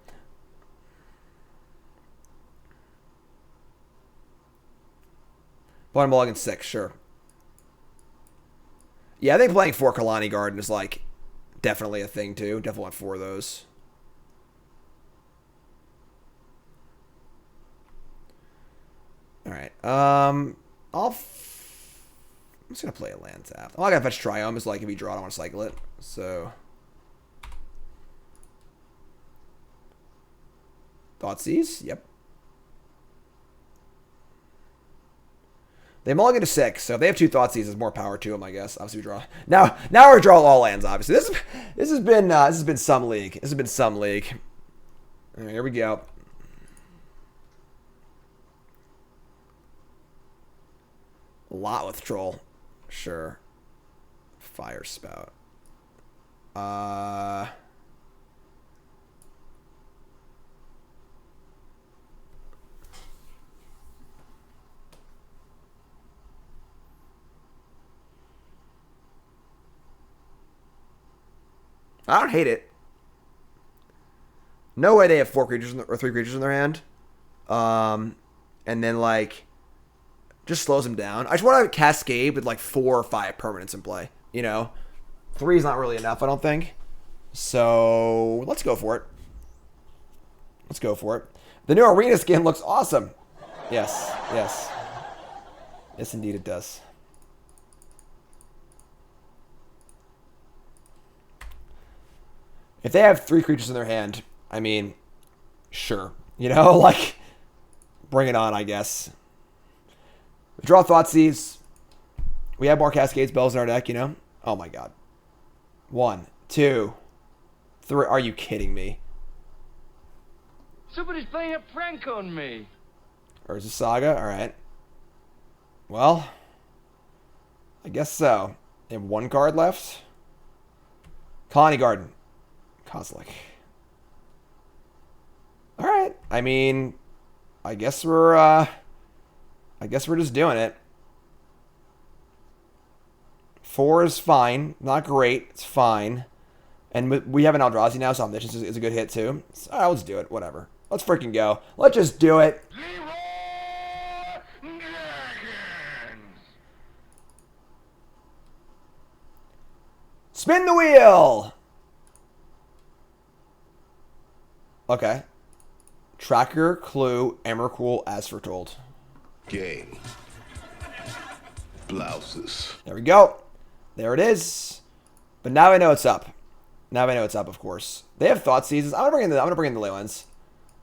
Blind Mulligan 6, sure. Yeah, I think playing 4 Kalani Garden is like definitely a thing too. Definitely want 4 of those. All right. I'm just gonna play a land tap. I'm not gonna fetch Triumph. It's like if you draw, I don't want to cycle it. So Thoughtseize. Yep. They mulligan to 6, so if they have 2 Thoughtseizes, more power to them, I guess. Obviously, we draw. Now we're drawing all lands. Obviously, this has been some league. This has been some league. All right, here we go. A lot with Troll, sure. Fire Spout. I don't hate it. No way they have 4 creatures or 3 creatures in their hand. And then like just slows them down. I just want to Cascade with like 4 or 5 permanents in play. You know, 3 is not really enough, I don't think. So let's go for it. Let's go for it. The new arena skin looks awesome. Yes, yes. Yes, indeed it does. If they have 3 creatures in their hand, I mean, sure. You know, like, bring it on, I guess. We draw Thoughtseize. We have more Cascade spells in our deck, you know? Oh my god. 1, 2, 3. Are you kidding me? Somebody's playing a prank on me. Urza Saga, alright. Well, I guess so. They have 1 card left. Colony Garden. Kozilek. Alright. I mean, I guess we're just doing it. 4 is fine. Not great. It's fine. And we have an Eldrazi now, so Omniscience is a good hit too. So, all right, let's do it. Whatever. Let's freaking go. Let's just do it. Spin the wheel. Okay. Tracker, Clue, Emrakul, As Foretold. Game. Blouses. There we go. There it is. But now I know it's up. Now I know it's up, of course. They have Thoughtseizes. I'm gonna bring in the Leylands.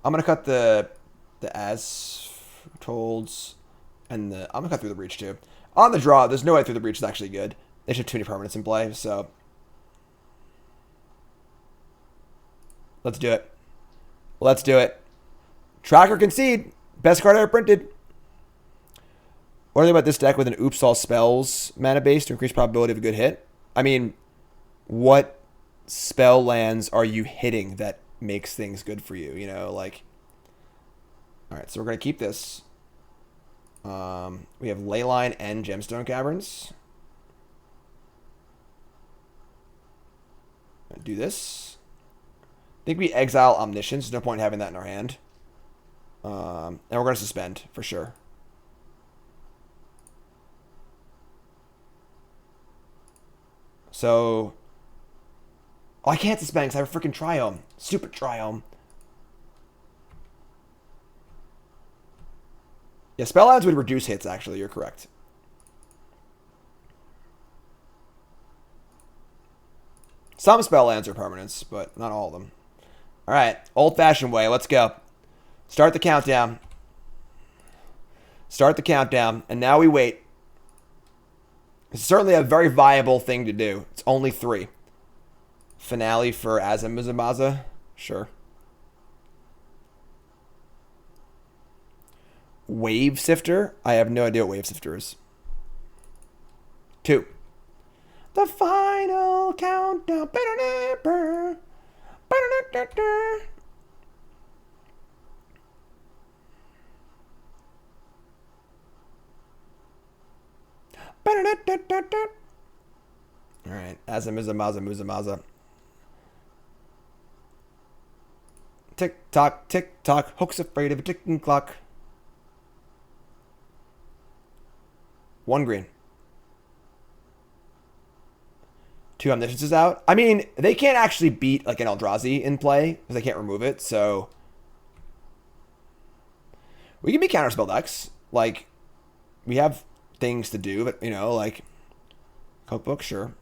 I'm gonna cut the As Fortolds and I'm gonna cut Through the Breach too. On the draw, there's no way Through the Breach is actually good. They should have too many permanents in play, so let's do it. Let's do it. Tracker Concede. Best card ever printed. What do you think about this deck with an Oops All Spells mana base to increase probability of a good hit? I mean, what spell lands are you hitting that makes things good for you? You know, like... Alright, so we're going to keep this. We have Leyline and Gemstone Caverns. Do this. I think we exile Omniscience. There's no point in having that in our hand. And we're going to suspend, for sure. So... Oh, I can't suspend because I have a freaking Triome. Stupid Triome. Yeah, spell lands would reduce hits, actually. You're correct. Some spell lands are permanents, but not all of them. Alright, old-fashioned way. Let's go. Start the countdown. Start the countdown. And now we wait. It's certainly a very viable thing to do. It's only 3. Finale for Azamizumaza? Sure. Wave Sifter? I have no idea what Wave Sifter is. 2. The final countdown. All right, Azamizumaza. Tick tock, tick tock. Hook's afraid of a ticking clock. 1 green. 2 Omniscience is out. I mean, they can't actually beat like an Eldrazi in play because they can't remove it. So we can be counterspell decks. Like we have things to do, but you know, like Cookbook, sure.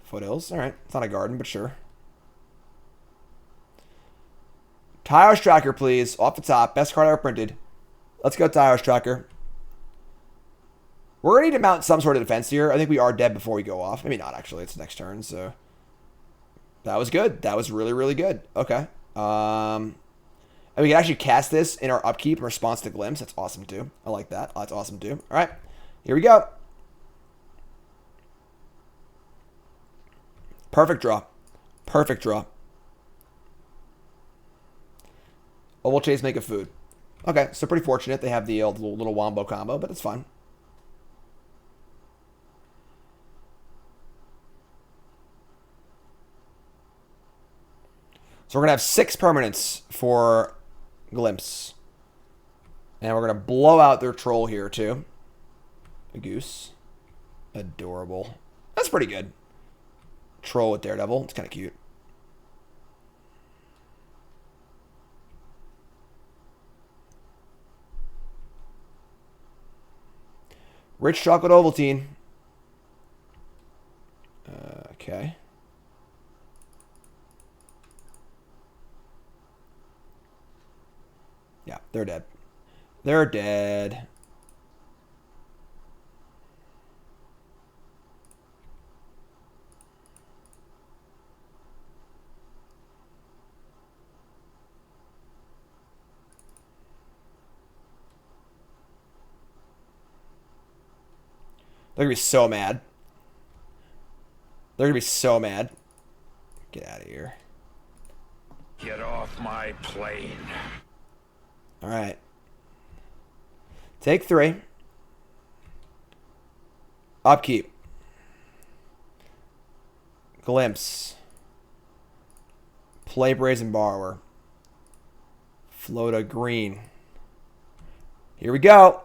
Foothills, all right. It's not a garden, but sure. Tyros Tracker, please. Off the top. Best card ever printed. Let's go Tyros Tracker. We're going to need to mount some sort of defense here. I think we are dead before we go off. Maybe not, actually. It's next turn, so. That was good. That was really, really good. Okay. And we can actually cast this in our upkeep in response to Glimpse. That's awesome, too. I like that. That's awesome, too. All right. Here we go. Perfect draw. Perfect draw. Oval Chase, make a food. Okay, so pretty fortunate they have the little wombo combo, but it's fine. So we're going to have 6 permanents for Glimpse. And we're going to blow out their troll here, too. A goose. Adorable. That's pretty good. Troll with Daredevil. It's kind of cute. Rich Chocolate Ovaltine. Okay. Yeah, they're dead. They're dead. They're going to be so mad. They're going to be so mad. Get out of here. Get off my plane. All right. Take 3. Upkeep. Glimpse. Play Brazen Borrower. Float a green. Here we go.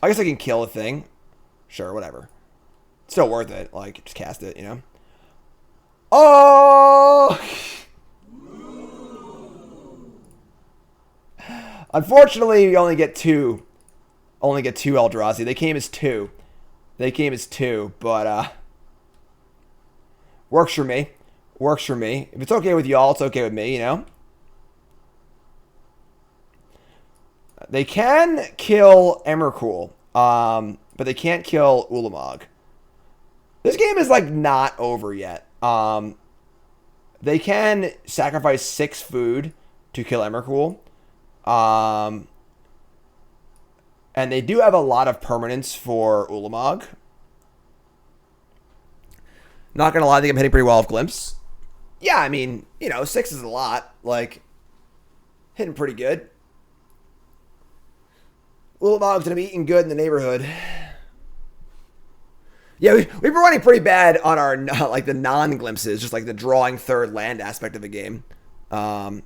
I guess I can kill a thing. Sure, whatever. Still worth it. Like, just cast it, you know? Oh! Unfortunately, we only get 2. Only get 2 Eldrazi. They came as 2. They came as 2, but, works for me. Works for me. If it's okay with y'all, it's okay with me, you know? They can kill Emrakul, but they can't kill Ulamog. This game is, like, not over yet. They can sacrifice 6 food to kill Emrakul. And they do have a lot of permanents for Ulamog. Not going to lie, I think I'm hitting pretty well off Glimpse. Yeah, I mean, you know, 6 is a lot. Like, hitting pretty good. Ulamog's going to be eating good in the neighborhood. Yeah, we've been running pretty bad on our, like, the non-glimpses, just like the drawing third land aspect of the game. Get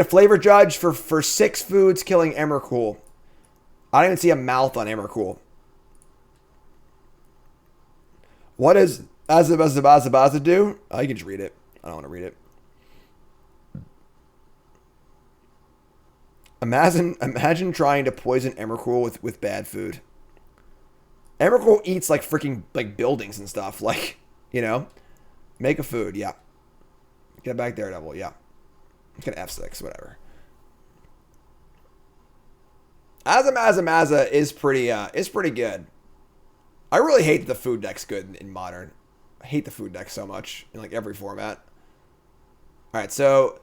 a flavor judge for 6 foods killing Emrakul. I don't even see a mouth on Emrakul. What does Azabazabaza do? You can just read it. I don't want to read it. Imagine trying to poison Emrakul with bad food. Emrakul eats like freaking like buildings and stuff. Like, you know, make a food. Yeah. Get back Daredevil. Yeah. I'm gonna F6, whatever. Mazza is pretty good. I really hate the food deck's good in Modern. I hate the food deck so much in like every format. All right, so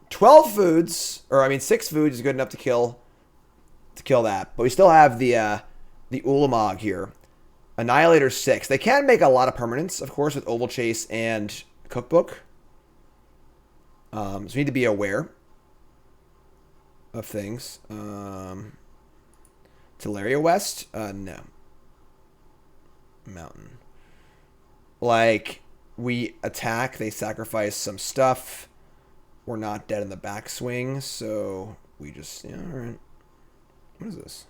12 foods, or I mean 6 foods is good enough to kill that. But we still have the Ulamog here. Annihilator 6. They can make a lot of permanents, of course, with Oval Chase and Cookbook. So we need to be aware of things. Teleria West? No. Mountain. Like, we attack, they sacrifice some stuff. We're not dead in the backswing, so we just, yeah, alright. What is this?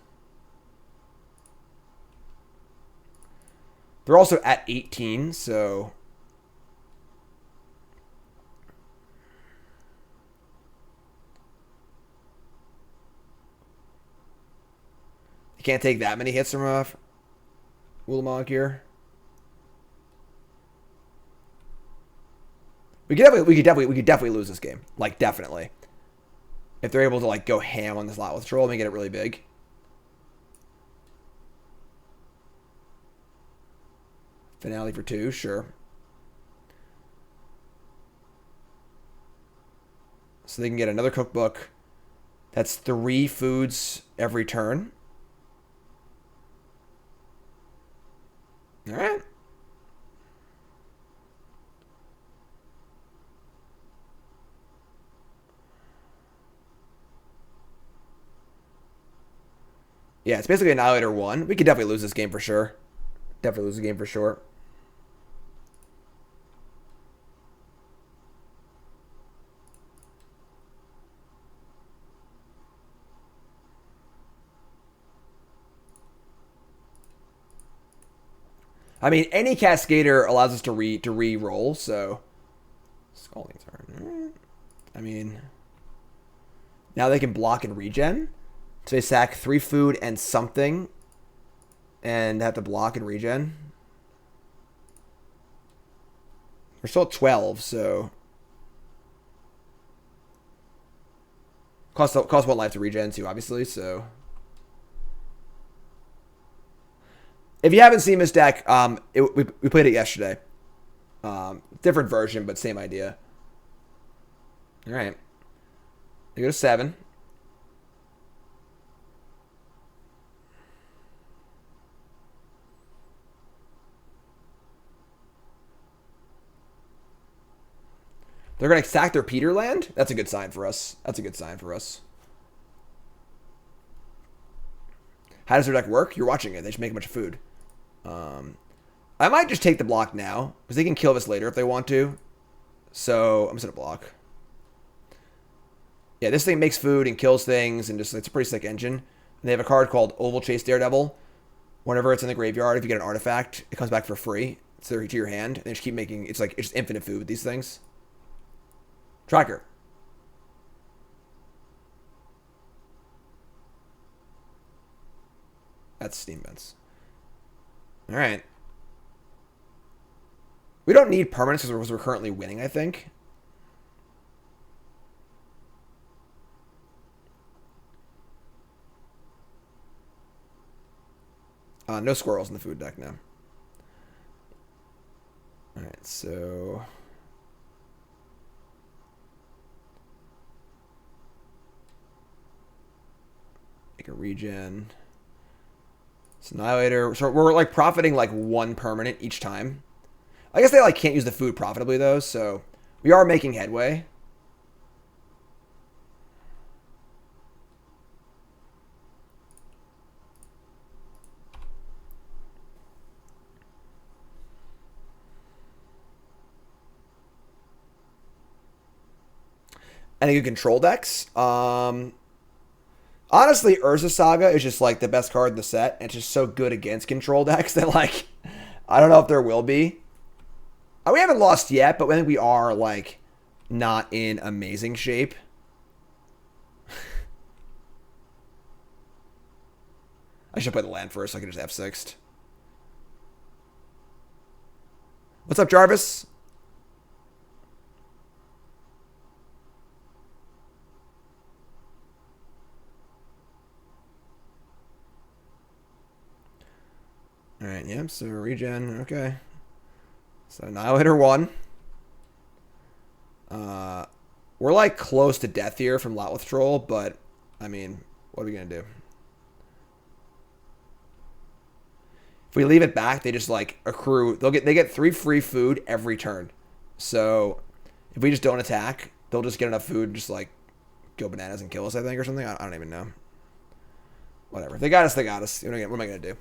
They're also at 18, so... You can't take that many hits from Ulamog here. We could definitely lose this game. Like, definitely. If they're able to, like, go ham on this lot withdrawal and make it really big. Finale for 2, sure. So they can get another cookbook. That's 3 foods every turn. All right. Yeah, it's basically Annihilator 1. We could definitely lose this game for sure. Definitely lose the game for sure. I mean, any Cascader allows us to re-roll, so... Scalding turn. I mean... Now they can block and regen. So they sack 3 food and something. And have to block and regen. We're still at 12, so... Cost 1 life to regen too, obviously, so... If you haven't seen this deck, we played it yesterday. Different version, but same idea. All right. They go to 7. They're going to sack their Peterland? That's a good sign for us. That's a good sign for us. How does their deck work? You're watching it. They just make a bunch of food. I might just take the block now, because they can kill this later if they want to. So, I'm just going to block. Yeah, this thing makes food and kills things, and just it's a pretty sick engine. And they have a card called Oval Chase Daredevil. Whenever it's in the graveyard, if you get an artifact, it comes back for free. It's to your hand. And they just keep making, it's just infinite food with these things. Tracker. That's Steam Vents. Alright. We don't need permanents because we're currently winning, I think. No squirrels in the food deck now. Alright, so... Make a regen. It's Annihilator. So we're like profiting like 1 permanent each time. I guess they like can't use the food profitably though, so we are making headway. Any good control decks? Honestly, Urza Saga is just like the best card in the set, and it's just so good against control decks that like I don't know if there will be. We haven't lost yet, but I think we are like not in amazing shape. I should play the land first so I can just F6'd. What's up, Jarvis? All right, yep, so regen, okay. So Annihilator 1. We're like close to death here from Lot Withdrawal, but I mean, what are we gonna do? If we leave it back, they just like accrue. They get 3 free food every turn. So if we just don't attack, they'll just get enough food, and just like go bananas and kill us, I think, or something. I don't even know. Whatever. If they got us, they got us. What am I gonna do?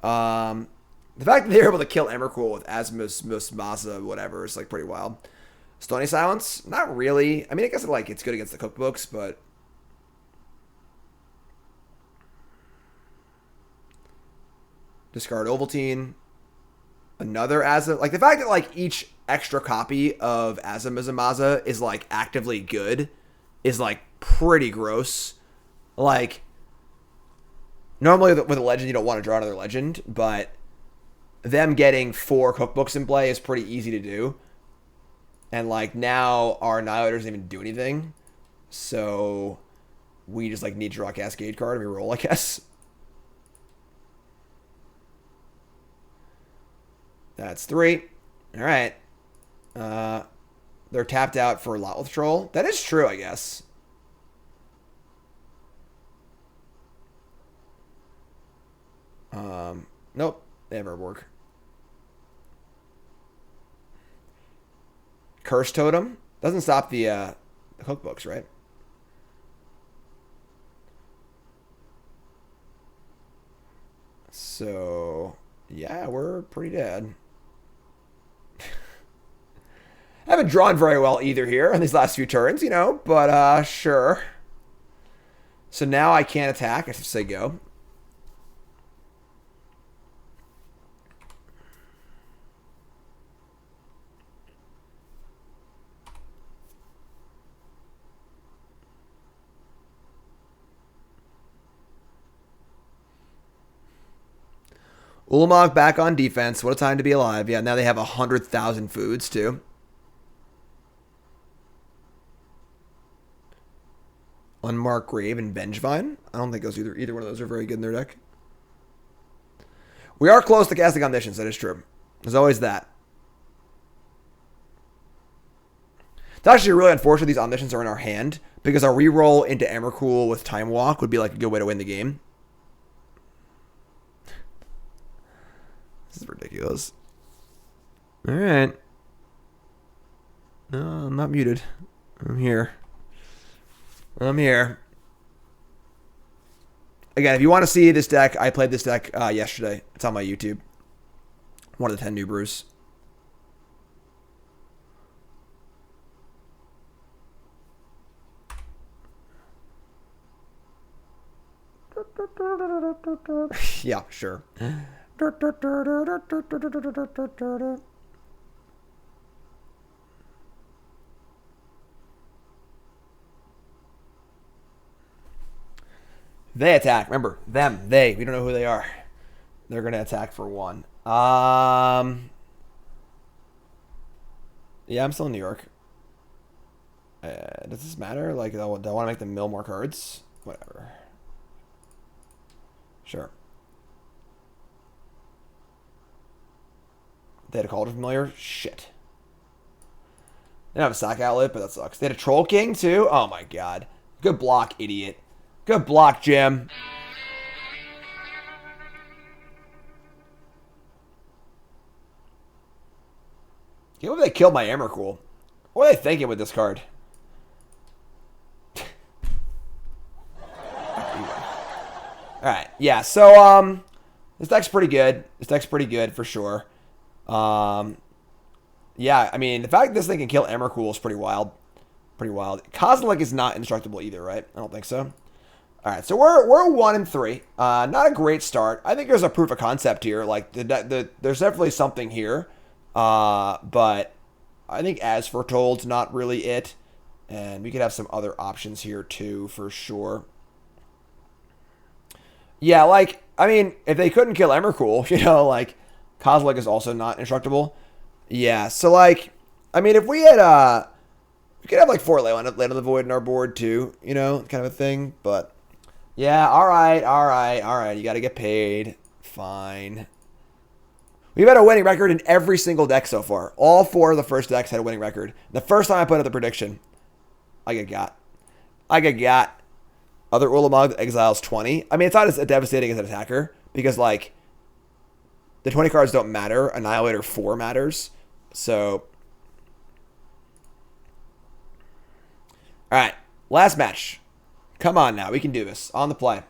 The fact that they're able to kill Emrakul with Asmus, Maza, whatever, is like pretty wild. Stony Silence? Not really. I mean, I guess it's good against the cookbooks, but discard Ovaltine. Another Azam. Like the fact that like each extra copy of Azam is like actively good is like pretty gross. Like normally with a legend you don't want to draw another legend, but them getting 4 cookbooks in play is pretty easy to do. And like now our Annihilator doesn't even do anything. So we just like need to draw a Cascade card and we roll, I guess. That's 3. All right. They're tapped out for Lot Withdrawal. That is true, I guess. Nope. They have Herborg. Curse Totem. Doesn't stop the cookbooks, right? So, yeah, we're pretty dead. Haven't drawn very well either here on these last few turns, you know, but sure. So now I can't attack. I have to say go. Ulamog back on defense. What a time to be alive. Yeah, now they have 100,000 foods, too. Unmarked Grave and Vengevine. I don't think either one of those are very good in their deck. We are close to casting Omniscience. That is true. There's always that. It's actually really unfortunate these Omniscience are in our hand, because our reroll into Emrakul with Time Walk would be like a good way to win the game. This is ridiculous. All right. No, I'm not muted. I'm here. Again, if you want to see this deck, I played this deck yesterday. It's on my YouTube. One of the 10 new brews. Yeah, sure. They attack. Remember, they. We don't know who they are. They're going to attack for 1. Yeah, I'm still in New York. Does this matter? Like, do I want to make them mill more cards? Whatever. Sure. They had a Cauldron Familiar? Shit. They don't have a Sack Outlet, but that sucks. They had a Troll King, too? Oh, my God. Good block, idiot. Good block, Jim. Can't believe they killed my Emrakul. What are they thinking with this card? Alright, yeah, so, this deck's pretty good. For sure. Yeah, I mean, the fact that this thing can kill Emrakul is pretty wild. Kozilek is not indestructible either, right? I don't think so. Alright, so we're 1-3. Not a great start. I think there's a proof of concept here. Like, there's definitely something here. But I think As Foretold's not really it. And we could have some other options here, too, for sure. Yeah, like, I mean, if they couldn't kill Emrakul, you know, like, Kozilek is also not indestructible. Yeah, so like, I mean, if we had we could have like 4 Land of the Void in our board too, you know, kind of a thing. But yeah, all right. You got to get paid. Fine. We've had a winning record in every single deck so far. All 4 of the first decks had a winning record. The first time I put out the prediction, I get got. Other Ulamog exiles 20. I mean, it's not as devastating as an attacker because like the 20 cards don't matter. Annihilator 4 matters. So, all right, last match. Come on now, we can do this on the play.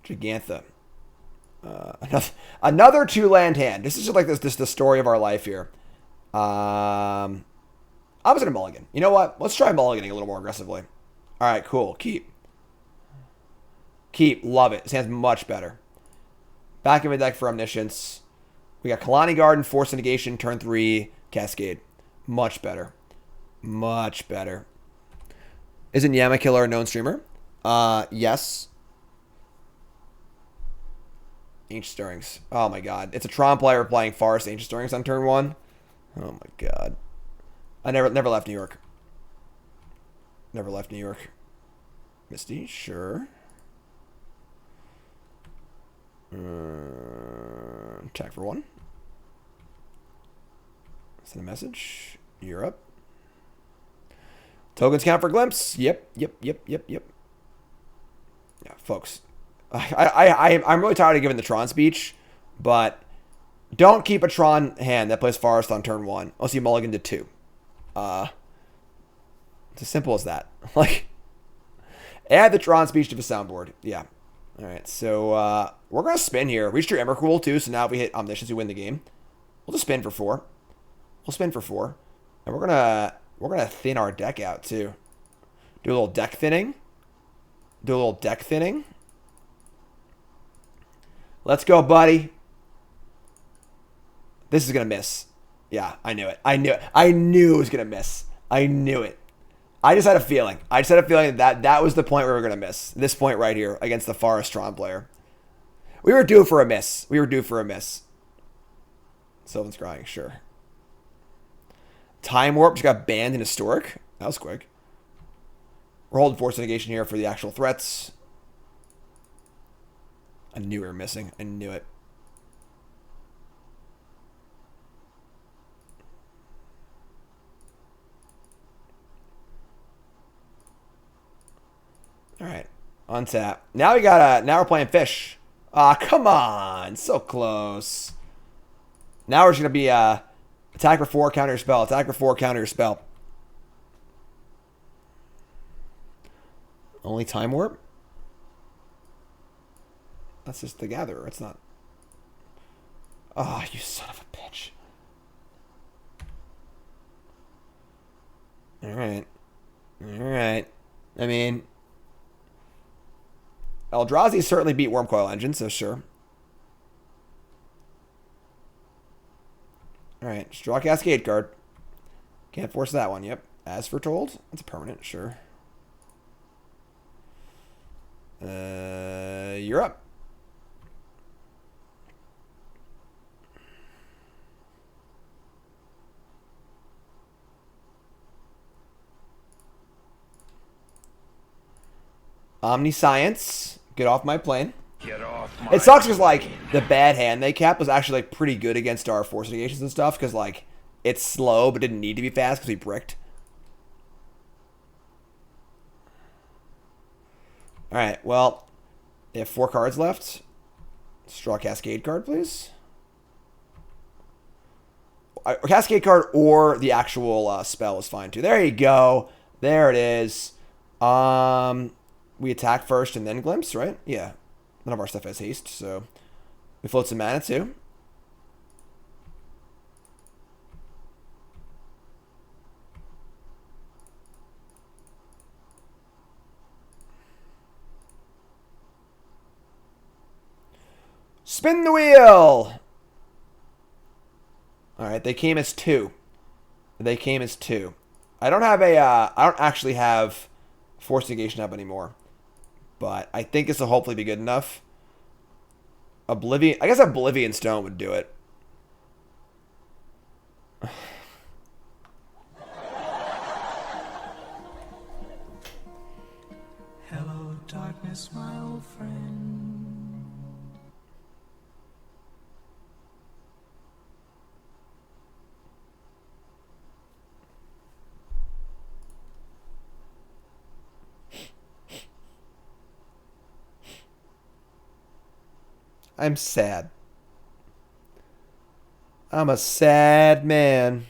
Gigantha. Another 2-land hand. This is just like this the story of our life here. I was gonna mulligan. You know what? Let's try mulliganing a little more aggressively. All right, cool. Keep. Love it. This hand's much better. Back in the deck for Omniscience. We got Kalani Garden, Force Negation, turn 3, Cascade. Much better. Isn't Yama Killer a known streamer? Yes. Ancient Stirrings. Oh my god. It's a Tron player playing Forest Ancient Stirrings on turn 1. Oh my god. I never left New York. Misty, sure. Attack for 1. Send a message. You're up. Tokens count for Glimpse. Yep. Yeah, folks. I'm really tired of giving the Tron speech, but don't keep a Tron hand that plays Forest on turn 1 unless you mulligan to 2. It's as simple as that. Like, add the Tron speech to the soundboard. Yeah. All right, so we're gonna spin here. We just drew Emrakul too, so now if we hit Omniscience, we win the game. We'll just spin for 4. And we're gonna thin our deck out too. Do a little deck thinning. Let's go, buddy. This is gonna miss. Yeah, I knew it. I knew it was gonna miss. I knew it. I just had a feeling. that was the point where we were gonna miss. This point right here against the Forest Tron player. We were due for a miss. Sylvan's crying, sure. Time Warp just got banned in Historic. That was quick. We're holding Force Negation here for the actual threats. I knew we were missing. I knew it. All right. Untap. Now we're playing fish. Ah, come on. So close. Now we're just going to be attack for 4, counter your spell. Only Time Warp? That's just the Gatherer. It's not. Oh, you son of a bitch. All right. I mean, Eldrazi certainly beat Wormcoil Engine, so sure. All right, just draw a Cascade card. Can't force that one. Yep. As foretold, that's a permanent, sure. You're up. Omniscience. Get off my plane. It sucks because, like, the bad hand they kept was actually, like, pretty good against our Force Negations and stuff because, like, it's slow but didn't need to be fast because we bricked. Alright, well, they have 4 cards left. Let's draw a Cascade card, please. A Cascade card or the actual spell is fine, too. There you go. There it is. We attack first and then Glimpse, right? Yeah. None of our stuff has haste, so we float some mana too. Spin the wheel! Alright, they came as 2. I don't have I don't actually have Force Negation up anymore. But I think this will hopefully be good enough. Oblivion. I guess Oblivion Stone would do it. Hello, darkness, my old friend. I'm sad. I'm a sad man.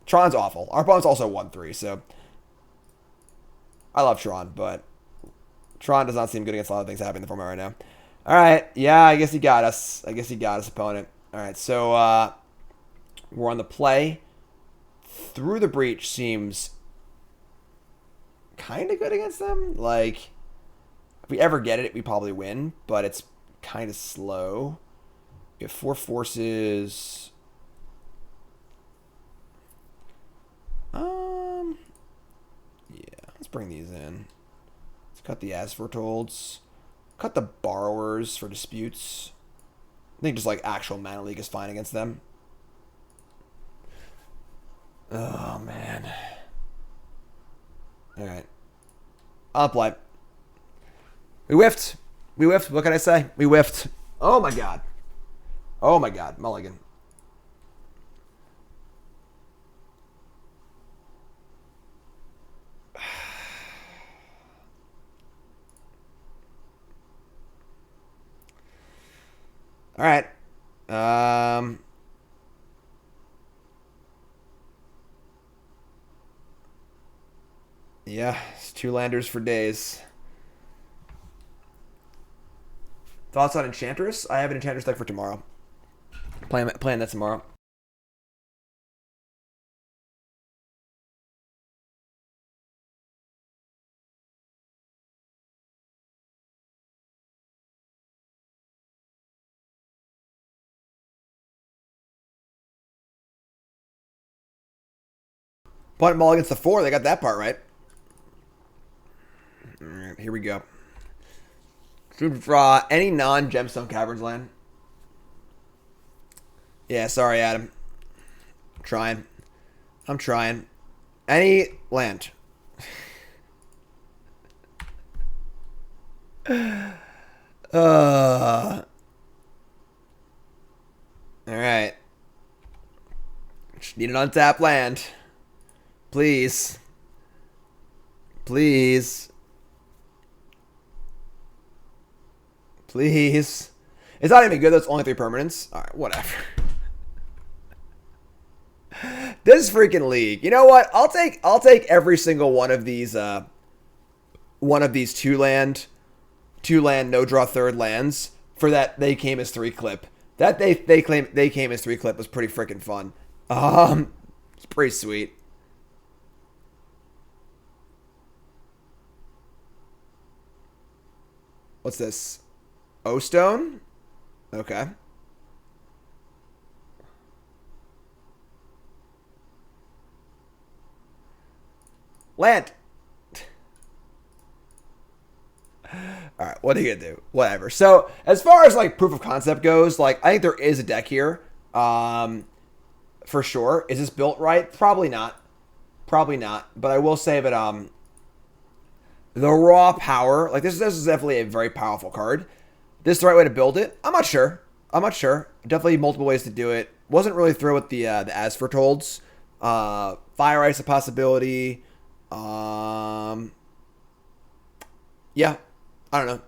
Tron's awful. Our opponent's also 1-3, so I love Tron, but Tron does not seem good against a lot of things happening in the format right now. All right, yeah, I guess he got us. I guess he got us, opponent. All right, so we're on the play. Through the Breach seems kind of good against them. Like, if we ever get it, we probably win, but it's kind of slow. We have 4 forces. Yeah, let's bring these in. Let's cut the Asfortolds. Cut the Borrowers for disputes. I think just like actual Mana Leak is fine against them. Oh, man. Alright. I'll play. We whiffed. We whiffed. What can I say? We whiffed. Oh, my God. Oh, my God. Mulligan. All right. Yeah, it's 2 landers for days. Thoughts on Enchantress? I have an Enchantress deck for tomorrow. Playing that tomorrow. Punt ball against the 4. They got that part right. All right, here we go. Draw any non-Gemstone Caverns land. Yeah, sorry, Adam. I'm trying. Any land. All right. Just need an untapped land. Please. Please. Please. It's not even good. That's only 3 permanents. All right, whatever. This freaking league. You know what? I'll take every single one of these 2 land no draw 3rd lands for that they came as 3 clip. That they claim they came as 3 clip was pretty freaking fun. It's pretty sweet. What's this? O-Stone? Okay. Land. All right, what are you gonna do? Whatever. So as far as like proof of concept goes, like I think there is a deck here, for sure. Is this built right? Probably not. Probably not. But I will say that the raw power, like this is definitely a very powerful card. This is the right way to build it? I'm not sure. Definitely multiple ways to do it. Wasn't really thrilled with the Asfortolds. Fire Ice a possibility. Yeah, I don't know.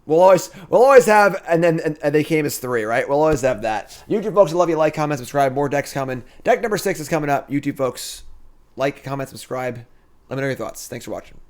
We'll always have, and they came as 3, right? We'll always have that. YouTube folks, I love you. Like, comment, subscribe. More decks coming. Deck number 6 is coming up. YouTube folks, like, comment, subscribe. Let me know your thoughts. Thanks for watching.